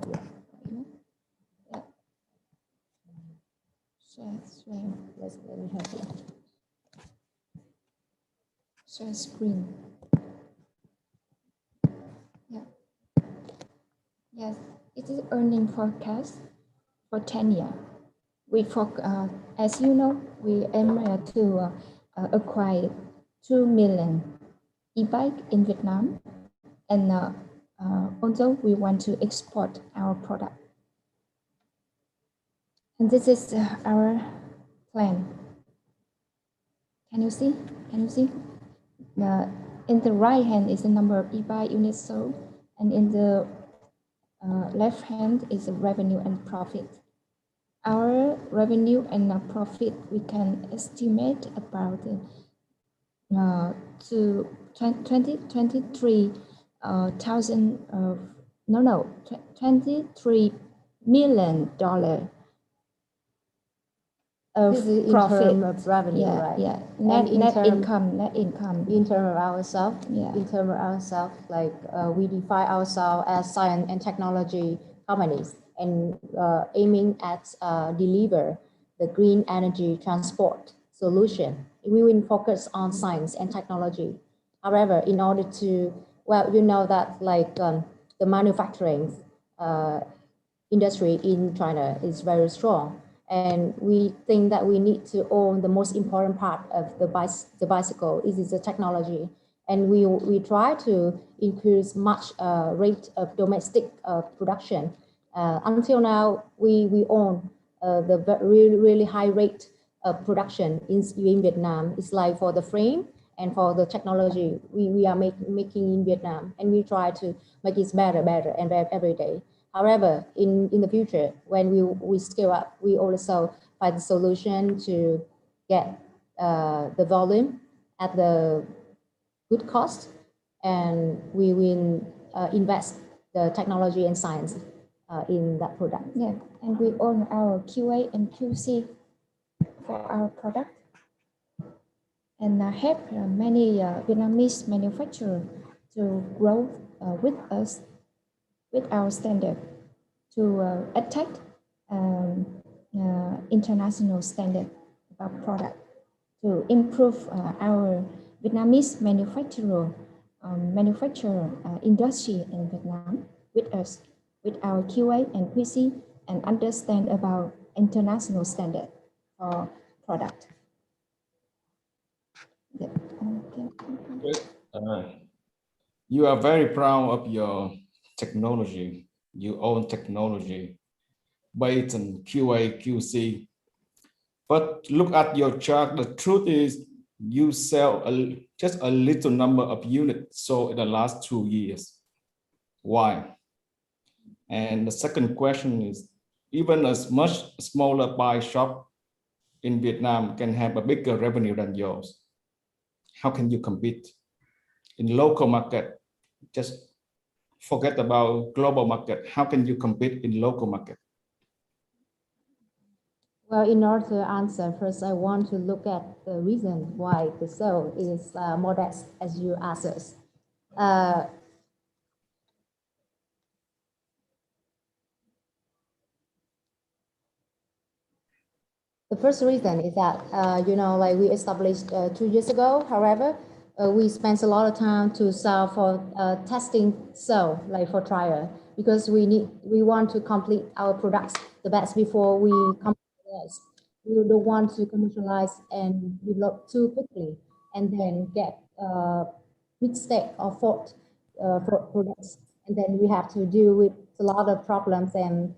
Yeah. Share. Let me help you. Share screen. Yeah. Yes, it is earning forecast for 10 years. As you know, we aim to acquire 2 million e-bike in Vietnam, and also we want to export our product. And this is our plan. Can you see? Can you see? In the right hand is the number of e-bike units sold, and in the left hand is the revenue and profit. Our revenue and profit we can estimate about to 23 million dollar of This is in profit. terms of revenue, Yeah, right? yeah. And Net income. In terms of ourselves, Yeah. in terms of ourselves, like we define ourselves as science and technology companies, and aiming at deliver the green energy transport solution. We will focus on science and technology. However, in order to, well, you know that like the manufacturing industry in China is very strong. And we think that we need to own the most important part of the bicycle. It is the technology. And we try to increase much rate of domestic production. Until now, we own the really high rate of production in Vietnam. It's like for the frame and for the technology we are making in Vietnam. And we try to make it better and better every day. However, in the future, when we scale up, we also find a solution to get the volume at the good cost, and we will invest the technology and science in that product. Yeah, and we own our QA and QC for our product, and help many Vietnamese manufacturers to grow with us, with our standard, to attack international standard about product, to improve our Vietnamese manufacturer industry in Vietnam with us, with our QA and QC, and understand about international standard for product. Yeah. You are very proud of your technology. You own technology based on QA, QC. But look at your chart. The truth is you sell just a little number of units sold in the last 2 years. Why? And the second question is, even a much smaller bike shop in Vietnam can have a bigger revenue than yours. How can you compete in local market? Just forget about global market. How can you compete in local market? Well, in order to answer, first I want to look at the reason why the sale is modest, as you asked us. The first reason is that, like we established 2 years ago. However, we spent a lot of time to sell for testing sale, like for trial, because we want to complete our products the best before we commercialize. We don't want to commercialize and develop too quickly and then get mistake or fault for products, and then we have to deal with a lot of problems, and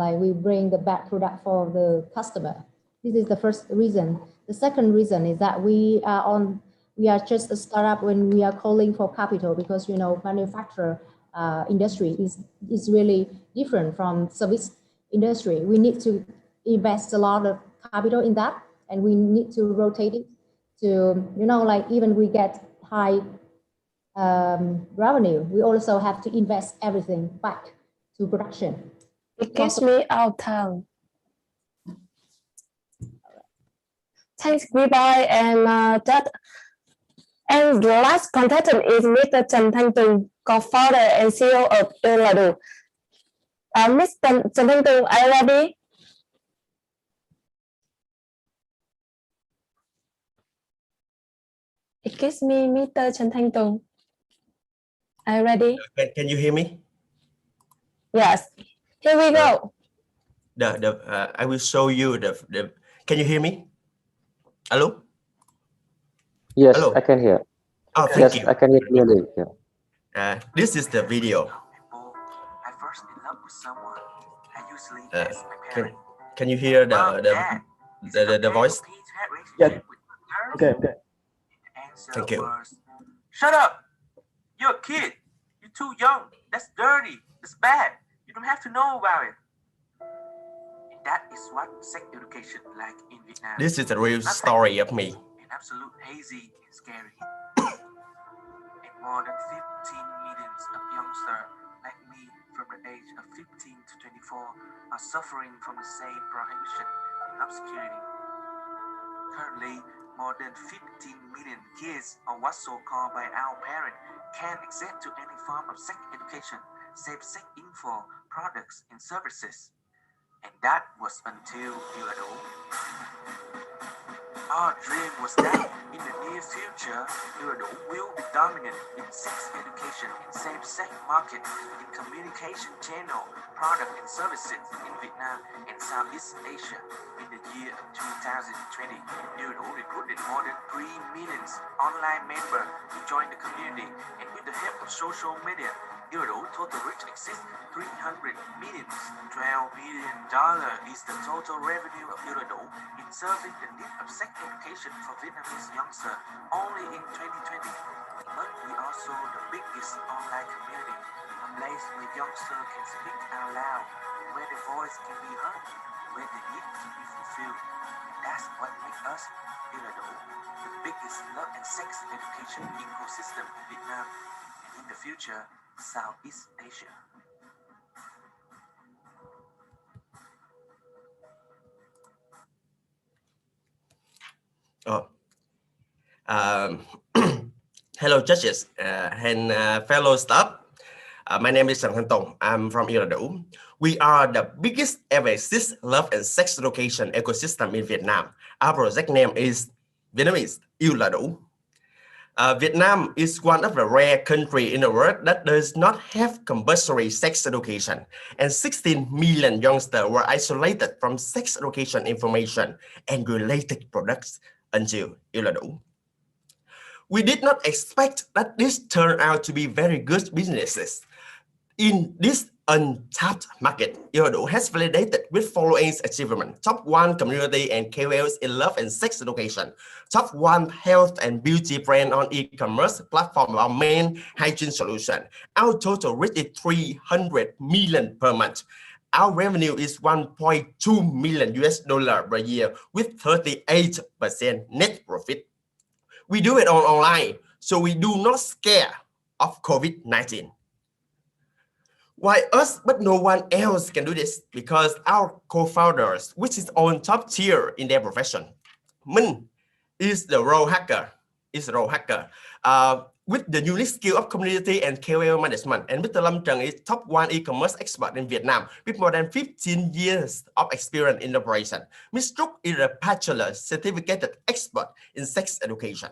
like we bring the bad product for the customer. This is the first reason. The second reason is that we are just a startup when we are calling for capital, because manufacturer industry is really different from service industry. We need to invest a lot of capital in that, and we need to rotate it to like even we get high revenue, we also have to invest everything back to production. It gives me our time. Thanks, goodbye, and and the last contestant is Mr. Trần Thanh Tùng, co-founder and CEO of EWC. Mr. Trần Thanh Tùng, are you ready? It gives me Mr. Trần Thanh Tùng. Are you ready? Can you hear me? Yes. Here we go. I will show you the. Can you hear me? Hello? Yes, Hello? I can hear. Oh, thank Yes, you. I can hear clearly. Yeah. This is the video. Can you hear the voice? Yes. Okay. Thank you. Shut up! You're a kid. You're too young. That's dirty. That's bad. You don't have to know about it. And that is what sex education like in Vietnam. This is a real story of me. And absolute hazy and scary. And more than 15 millions of youngsters like me from the age of 15 to 24 are suffering from the same prohibition and obscurity. Currently, more than 15 million kids are what so-called by our parents can access to any form of sex education, save sex info, products, and services. And that was until you are old. Our dream was that in the near future, Europe will be dominant in sex education, in same-sex market, in communication channel, product and services in Vietnam and Southeast Asia. In the year of 2020, Europe recruited more than 3 million online members to join the community, and with the help of social media, Europe total reach exceeds 300 million. $12 billion is the total revenue of Europe in serving the need of sex education for Vietnamese youngsters only in 2020. But we also the biggest online community, a place where youngsters can speak out loud, where their voice can be heard, where they need to be fulfilled. That's what makes us Europe the biggest love and sex education ecosystem in Vietnam and in the future, Southeast Asia. Oh. Hello, judges and fellow staff. My name is Trần Thanh Tùng. I'm from Ireland. We are the biggest ever cis love and sex education ecosystem in Vietnam. Our project name is Vietnamese Yêu Là Đủ. Vietnam is one of the rare countries in the world that does not have compulsory sex education, and 16 million youngsters were isolated from sex education information and related products until Yêu Là Đủ. We did not expect that this turned out to be very good businesses. In this untapped market, Yêu Là Đủ has validated with following achievements: top 1 community and KOLs in love and sex education, top 1 health and beauty brand on e-commerce platform, our main hygiene solution. Our total reach is 300 million per month. Our revenue is $1.2 million per year with 38% net profit. We do it online, so we do not scare of COVID-19. Why us, but no one else can do this? Because our co-founders, which is on top tier in their profession. Minh is the role hacker, with the unique skill of community and KOL management. And Mr. Lâm Trần is top 1 e-commerce expert in Vietnam with more than 15 years of experience in operation. Ms. Trúc is a bachelor certificated expert in sex education.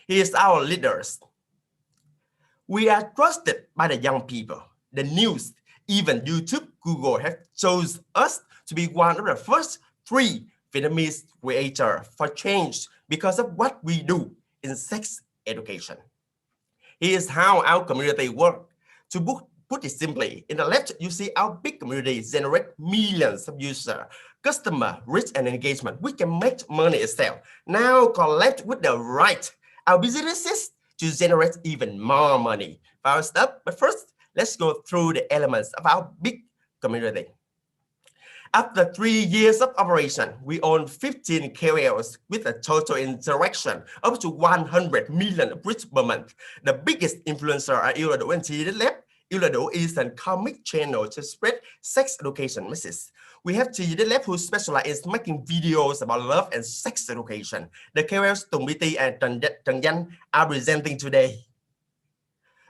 He is our leaders. We are trusted by the young people. The news, even YouTube, Google have chosen us to be one of the first 3 Vietnamese creators for change because of what we do in sex education. Here's how our community works. To put it simply, in the left, you see our big community generate millions of users, customer, reach, and engagement. We can make money itself. Now collect with the right, our businesses to generate even more money. First up, but first, let's go through the elements of our big community. After 3 years of operation, we own 15 KOLs with a total interaction up to 100 million reach per month. The biggest influencer are Yêu Là Đủ and TD Lab. Yêu Là Đủ is a comic channel to spread sex education messages. We have TD Lab who specialize in making videos about love and sex education. The KOLs Tùng BT and Trần Danh are presenting today.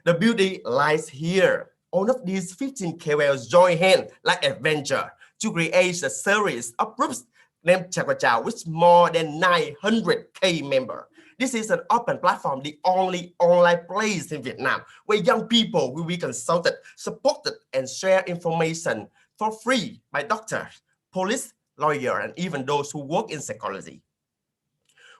The beauty lies here. All of these 15 KOLs join hands like adventure to create a series of groups named Chào Chào with more than 900k members. This is an open platform, the only online place in Vietnam where young people will be consulted, supported, and share information for free by doctors, police, lawyers, and even those who work in psychology.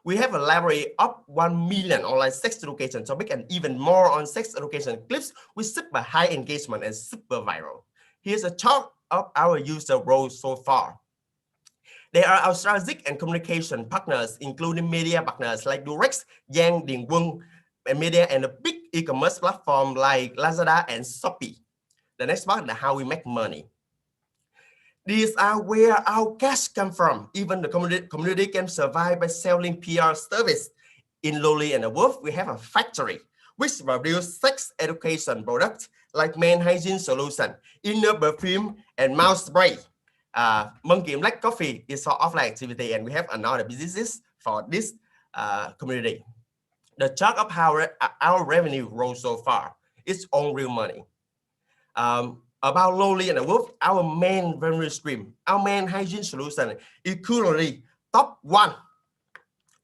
We have a library of 1 million online sex education topics and even more on sex education clips with super high engagement and super viral. Here's a talk of our user growth so far. There are our strategic and communication partners, including media partners like Durex, Yang, Dingwon, and media, and a big e-commerce platform like Lazada and Shopee. The next part is how we make money. These are where our cash come from. Even the community can survive by selling PR service. In Lowly and Above, we have a factory which produces sex education products like men hygiene solution, inner perfume, and mouth spray. Monkey Black Coffee is for offline activity, and we have another businesses for this community. The chart of how our revenue grows so far is on real money. About Lowly and Above, our main revenue stream, our main hygiene solution is currently top one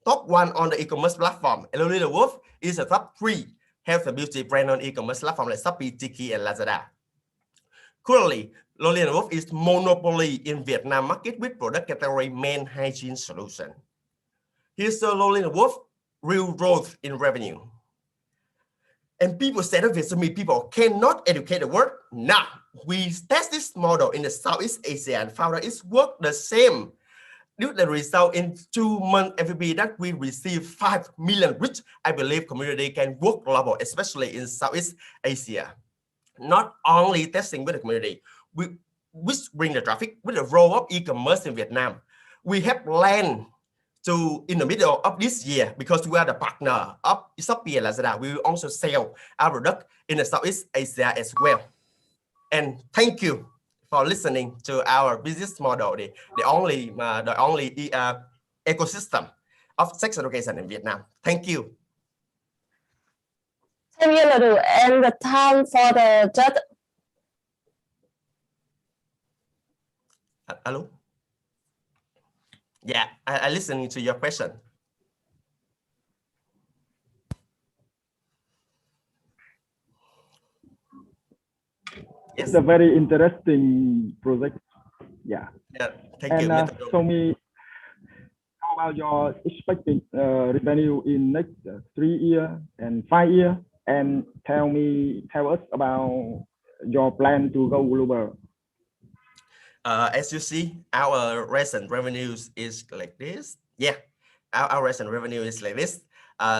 on the e-commerce platform. And Lowly and Above is a top 3 health and beauty brand on e-commerce platform like Shopee, Tiki, and Lazada. Currently, Lowly and Above is monopoly in Vietnam market with product category men hygiene solution. Here's the Lowly and Above real growth in revenue. And people say that with me, people cannot educate the world. Now, we test this model in the Southeast Asia and found that it's worked the same. Due to the result in 2 months FVB that we receive 5 million, which I believe community can work global, especially in Southeast Asia. Not only testing with the community, which bring the traffic with the roll of e-commerce in Vietnam. We have planned to, in the middle of this year, because we are the partner of Shopee and Lazada, we will also sell our product in the Southeast Asia as well. And thank you for listening to our business model, the only ecosystem of sex education in Vietnam. Thank you. Thank you, Ladu. And the time for the judge. Hello? Yeah, I listening to your question. Yes. It's a very interesting project. Yeah. Yeah. Thank you. Tell me, how about your expected revenue in next 3 years and 5 years? And tell us about your plan to go global. As you see, our recent revenues is like this. Yeah, our recent revenue is like this.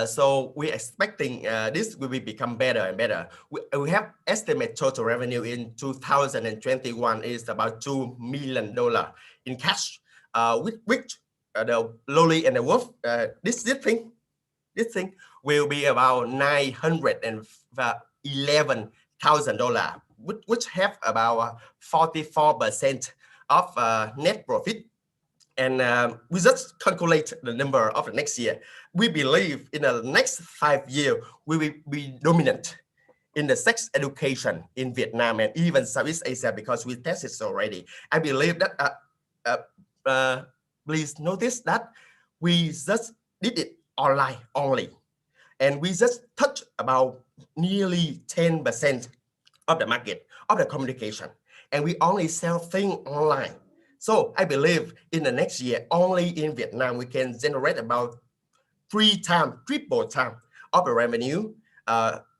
So we're expecting this will become better and better. We have estimate total revenue in 2021 is about $2 million in cash, which the Lowly and the Wolf, this thing will be about $911,000, which have about 44% of net profit. And we just calculate the number of the next year. We believe in the next 5 years, we will be dominant in the sex education in Vietnam and even Southeast Asia, because we tested it already. I believe that, please notice that we just did it online only. And we just touched about nearly 10% of the market, of the communication. And we only sell things online. So I believe in the next year, only in Vietnam, we can generate about 3 times, triple time of the revenue.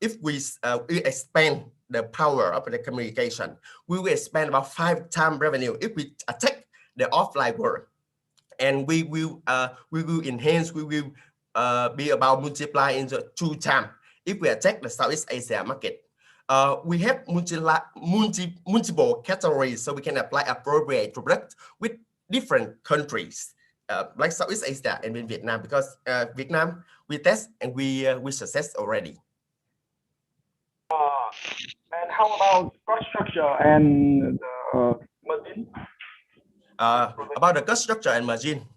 If we expand the power of the communication, we will expand about 5 times revenue if we attack the offline world. And we will enhance, we will be about multiply into 2 times if we attack the Southeast Asia market. We have multiple categories, so we can apply appropriate product with different countries, like Southeast Asia and in Vietnam, because Vietnam we test and we success already. And how about cost structure and the margin? About the cost structure and margin,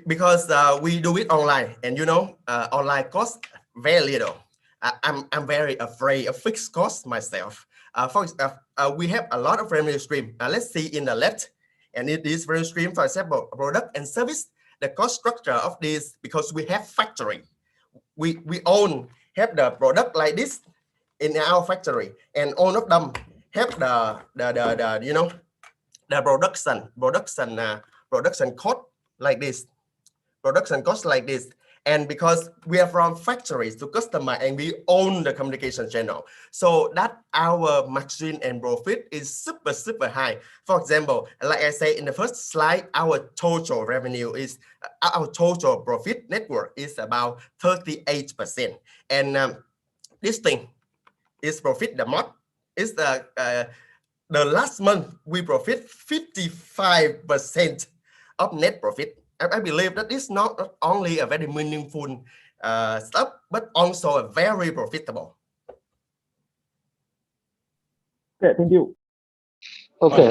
because we do it online, and you know, online cost very little. I'm very afraid of fixed costs myself. For example, we have a lot of revenue stream. Let's see in the left, and it is revenue stream, for example, product and service. The cost structure of this, because we have factory, we have the product like this in our factory, and all of them have the you know, the production cost like this, And because we are from factories to customer and we own the communication channel, so that our margin and profit is super high. For example, like I say in the first slide, our total revenue is our total profit network is about 38%. And this thing is profit the most is the last month we profit 55% of net profit. I believe that is not only a very meaningful stuff, but also a very profitable. Okay, thank you. Okay,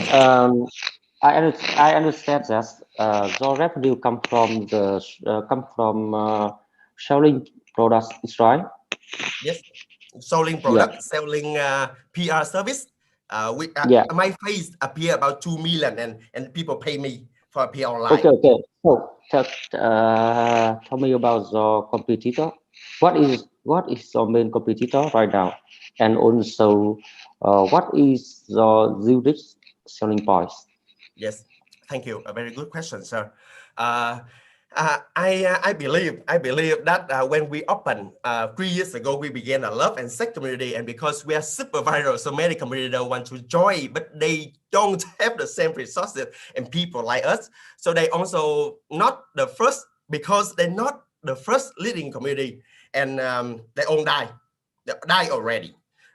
I understand that the revenue come from selling products, is right? Yes, selling product, selling PR service. My face appear about 2 million, and people pay me for PR online. Okay. So tell me about the competitor. What is your main competitor right now, and also what is the unique selling points? Yes, thank you. A very good question, sir. I believe that when we opened 3 years ago, we began a love and sex community, and because we are super viral, so many communities want to join, but they don't have the same resources and people like us. So they also not the first, because they're not the first leading community, and they all die already.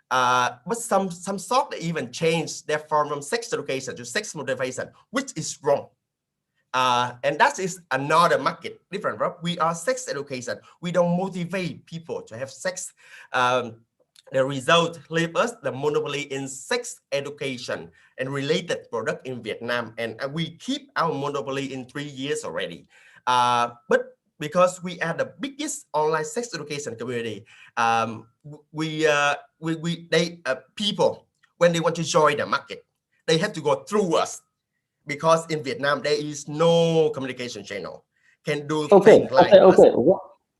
But some sort they even changed their form from sex education to sex motivation, which is wrong. And that is another market different, right? We are sex education. We don't motivate people to have sex. The result leave us the monopoly in sex education and related product in Vietnam, and we keep our monopoly in 3 years already. But because we are the biggest online sex education community, people when they want to join the market, they have to go through us. Because in Vietnam there is no communication channel can do things like us.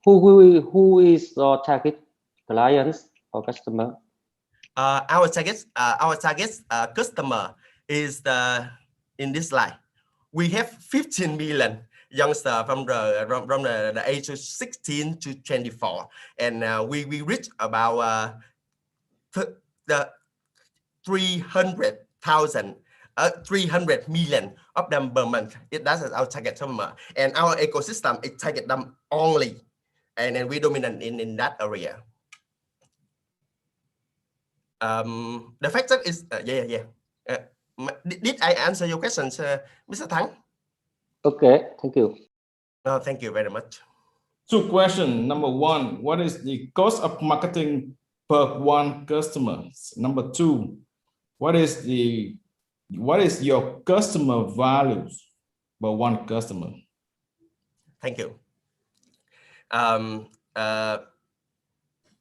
Who is your target clients or customer? Our target customer is in this slide. We have 15 million youngsters from the age of 16 to 24, and we reach about the 300 million of them per month. That's our target customer, and our ecosystem it target them only, and then we dominant in that area. The factor is did I answer your questions, Mr. Thắng? Okay, thank you. No, thank you very much. 2 questions. Number 1, what is the cost of marketing per one customer? Number 2, what is your customer values per one customer? Thank you.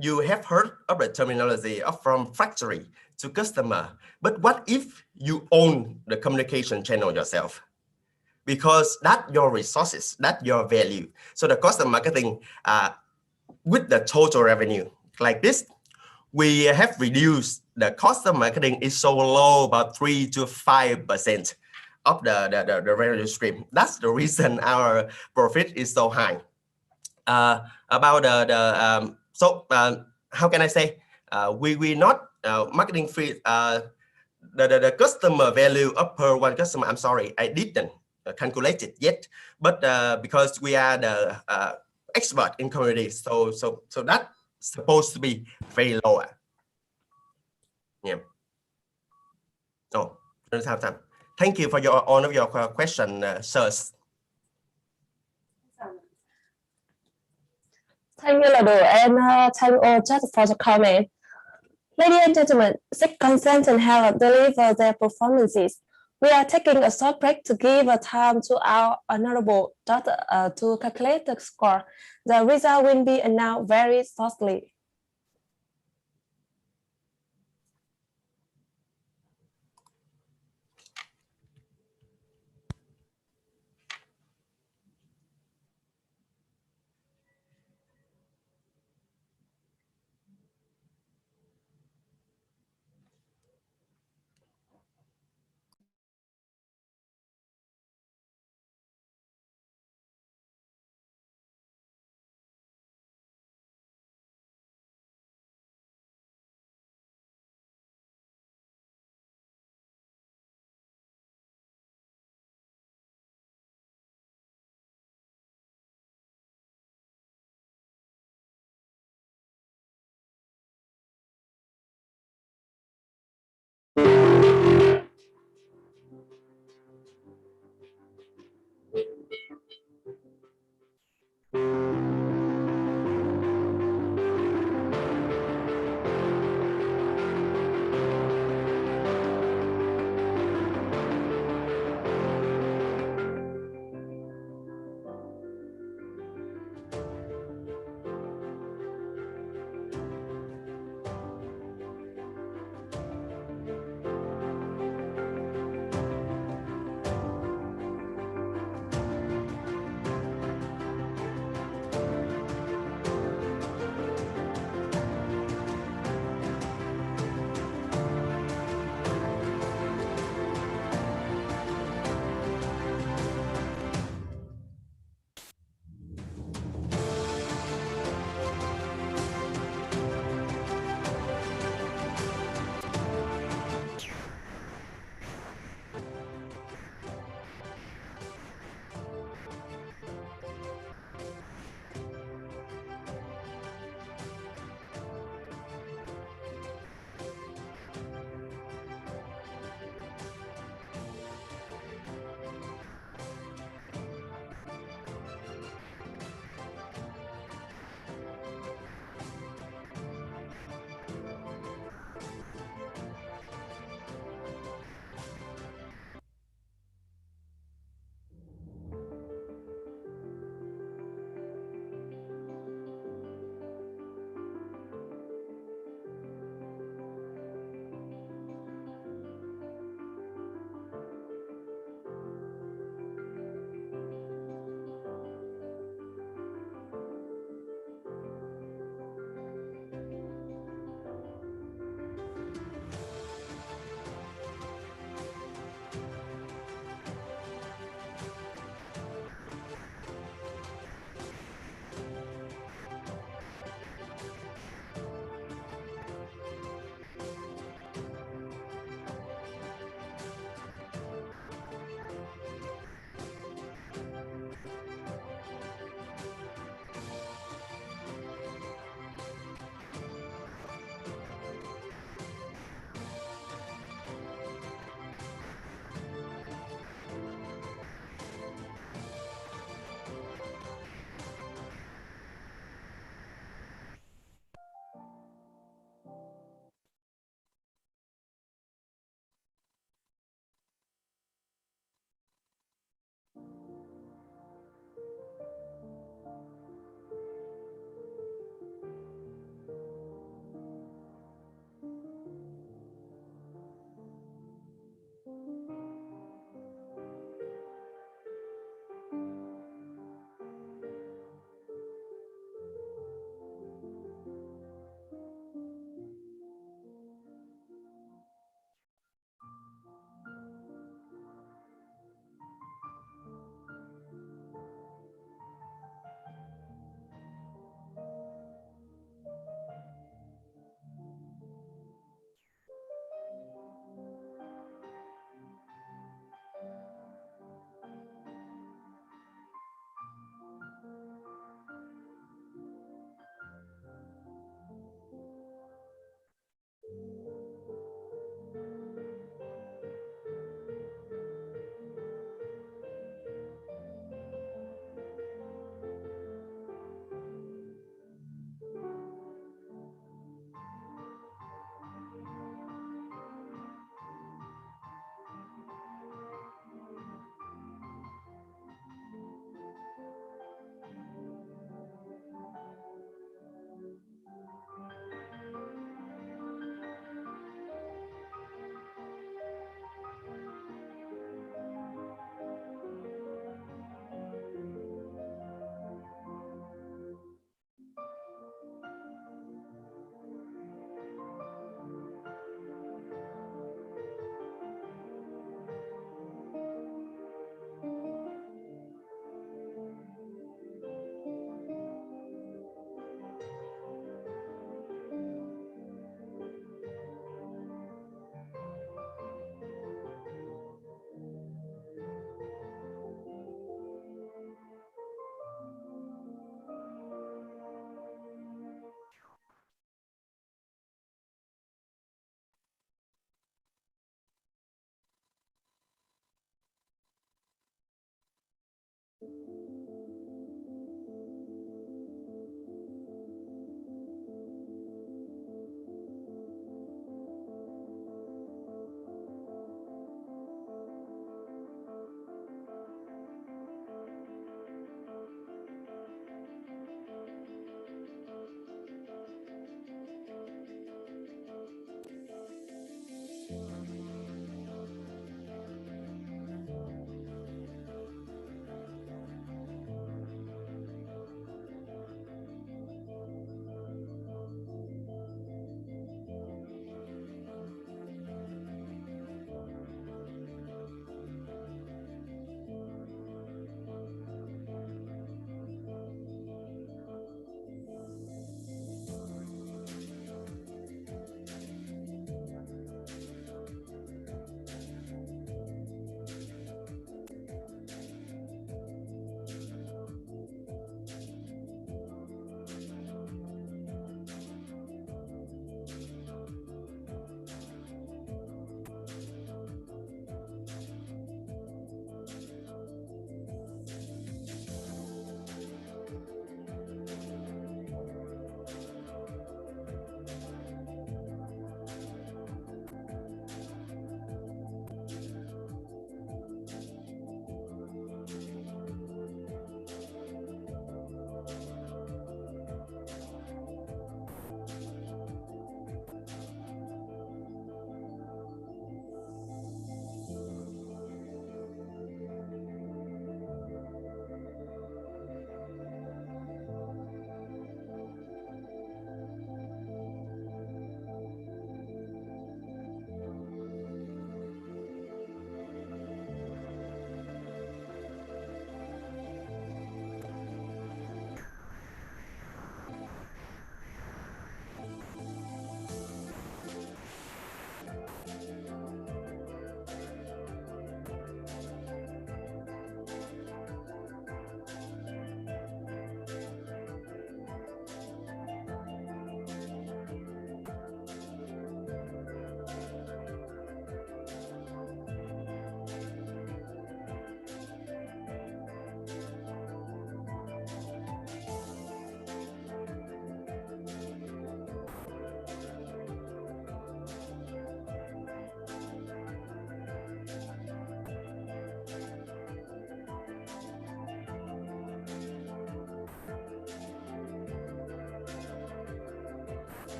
You have heard of the terminology of from factory to customer, but what if you own the communication channel yourself? Because that's your resources, that's your value. So the cost of marketing with the total revenue like this, we have reduced the cost of marketing is so low, about 3 to 5% of the revenue stream. That's the reason our profit is so high. About how can I say? We not marketing free. The customer value of per one customer. I'm sorry, I didn't calculate it yet, but because we are the expert in community, so that's supposed to be very low. Yeah. Oh, don't have time. Thank you for all of your question, sirs. Thank you, Ladu, and thank you all just for the comment. Ladies and gentlemen, six consultants have delivered their performances. We are taking a short break to give a time to our honorable daughter to calculate the score. The result will be announced very shortly.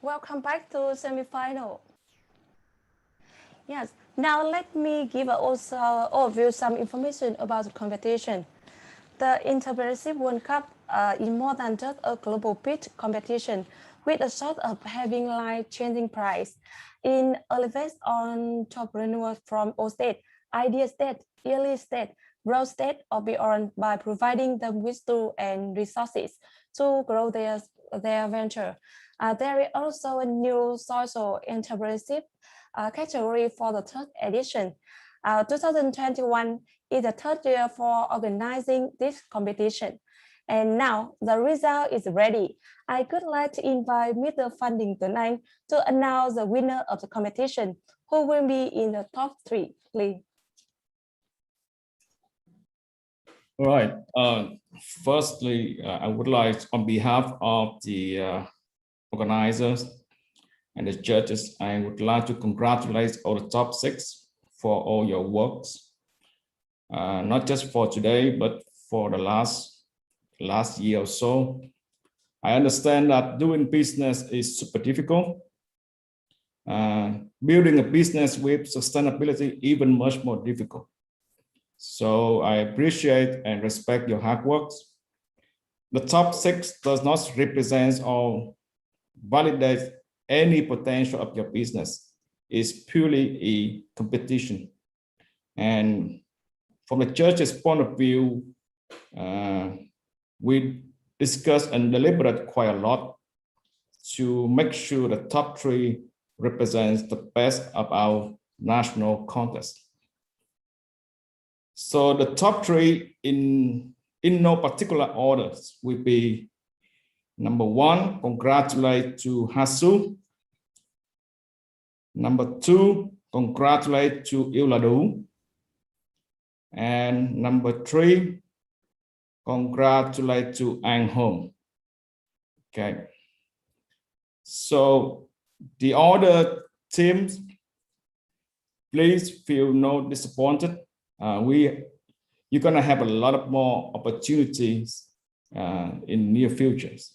welcome back to semi-final. Yes, now let me give also overview some information about the competition. The Interpretive World Cup is more than just a global pitch competition with a sort of having life-changing prize. It elevates entrepreneurs from all states, idea state, early state, growth state, or beyond by providing them with tools and resources to grow their venture. There is also a new social entrepreneurship category for the third edition. 2021 is the third year for organizing this competition. And now the result is ready. I would like to invite Mr. Funding tonight to announce the winner of the competition, who will be in the top 3, please. All right. Firstly, I would like, on behalf of the organizers and the judges, I would like to congratulate all the top 6 for all your works, not just for today, but for the last year or so. I understand that doing business is super difficult. Building a business with sustainability even much more difficult. So I appreciate and respect your hard work. The top 6 does not represent or validate any potential of your business. It's purely a competition. And from the judge's point of view, we discussed and deliberate quite a lot to make sure the top 3 represents the best of our national contest. So the top 3 in no particular orders will be: number 1, congratulate to Hasu. Number 2, congratulate to Iladu. And number 3, congratulate to Anh Home. Okay. So the other teams, please feel no disappointed. You're gonna have a lot of more opportunities in near futures.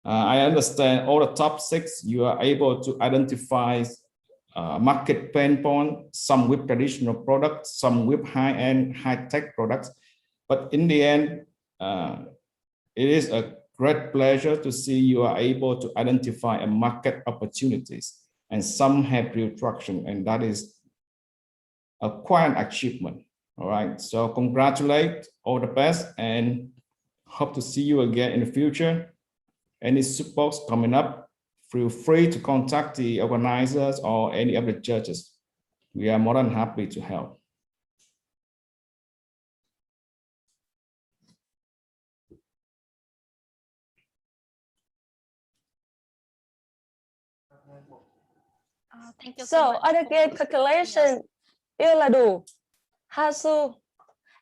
I understand all the top 6, you are able to identify market pain point, some with traditional products, some with high-end, high-tech products. But in the end, it is a great pleasure to see you are able to identify a market opportunities, and some have real traction, and that is quite an achievement. All right, so congratulate, all the best, and hope to see you again in the future. Any support coming up, feel free to contact the organizers or any of the judges. We are more than happy to help. Thank you So much on the game calculation, Iladu, Hasu,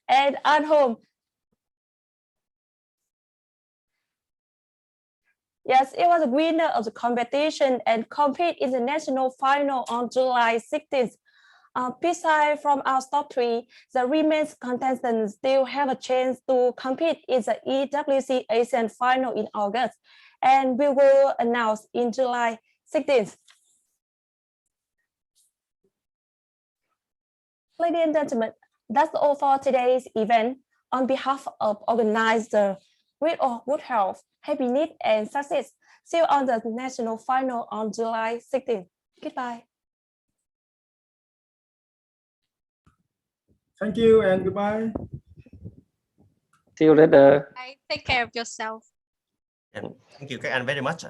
and Anh Home. Yes, it was a winner of the competition and compete in the national final on July 16th. Besides from our top 3, the remaining contestants still have a chance to compete in the EWC Asian final in August, and we will announce in July 16th. Ladies and gentlemen, that's all for today's event. On behalf of organizer, wish all good health, happiness, and success. See you on the national final on July 16th. Goodbye. Thank you and goodbye. See you later. Bye. Take care of yourself. And thank you các anh very much.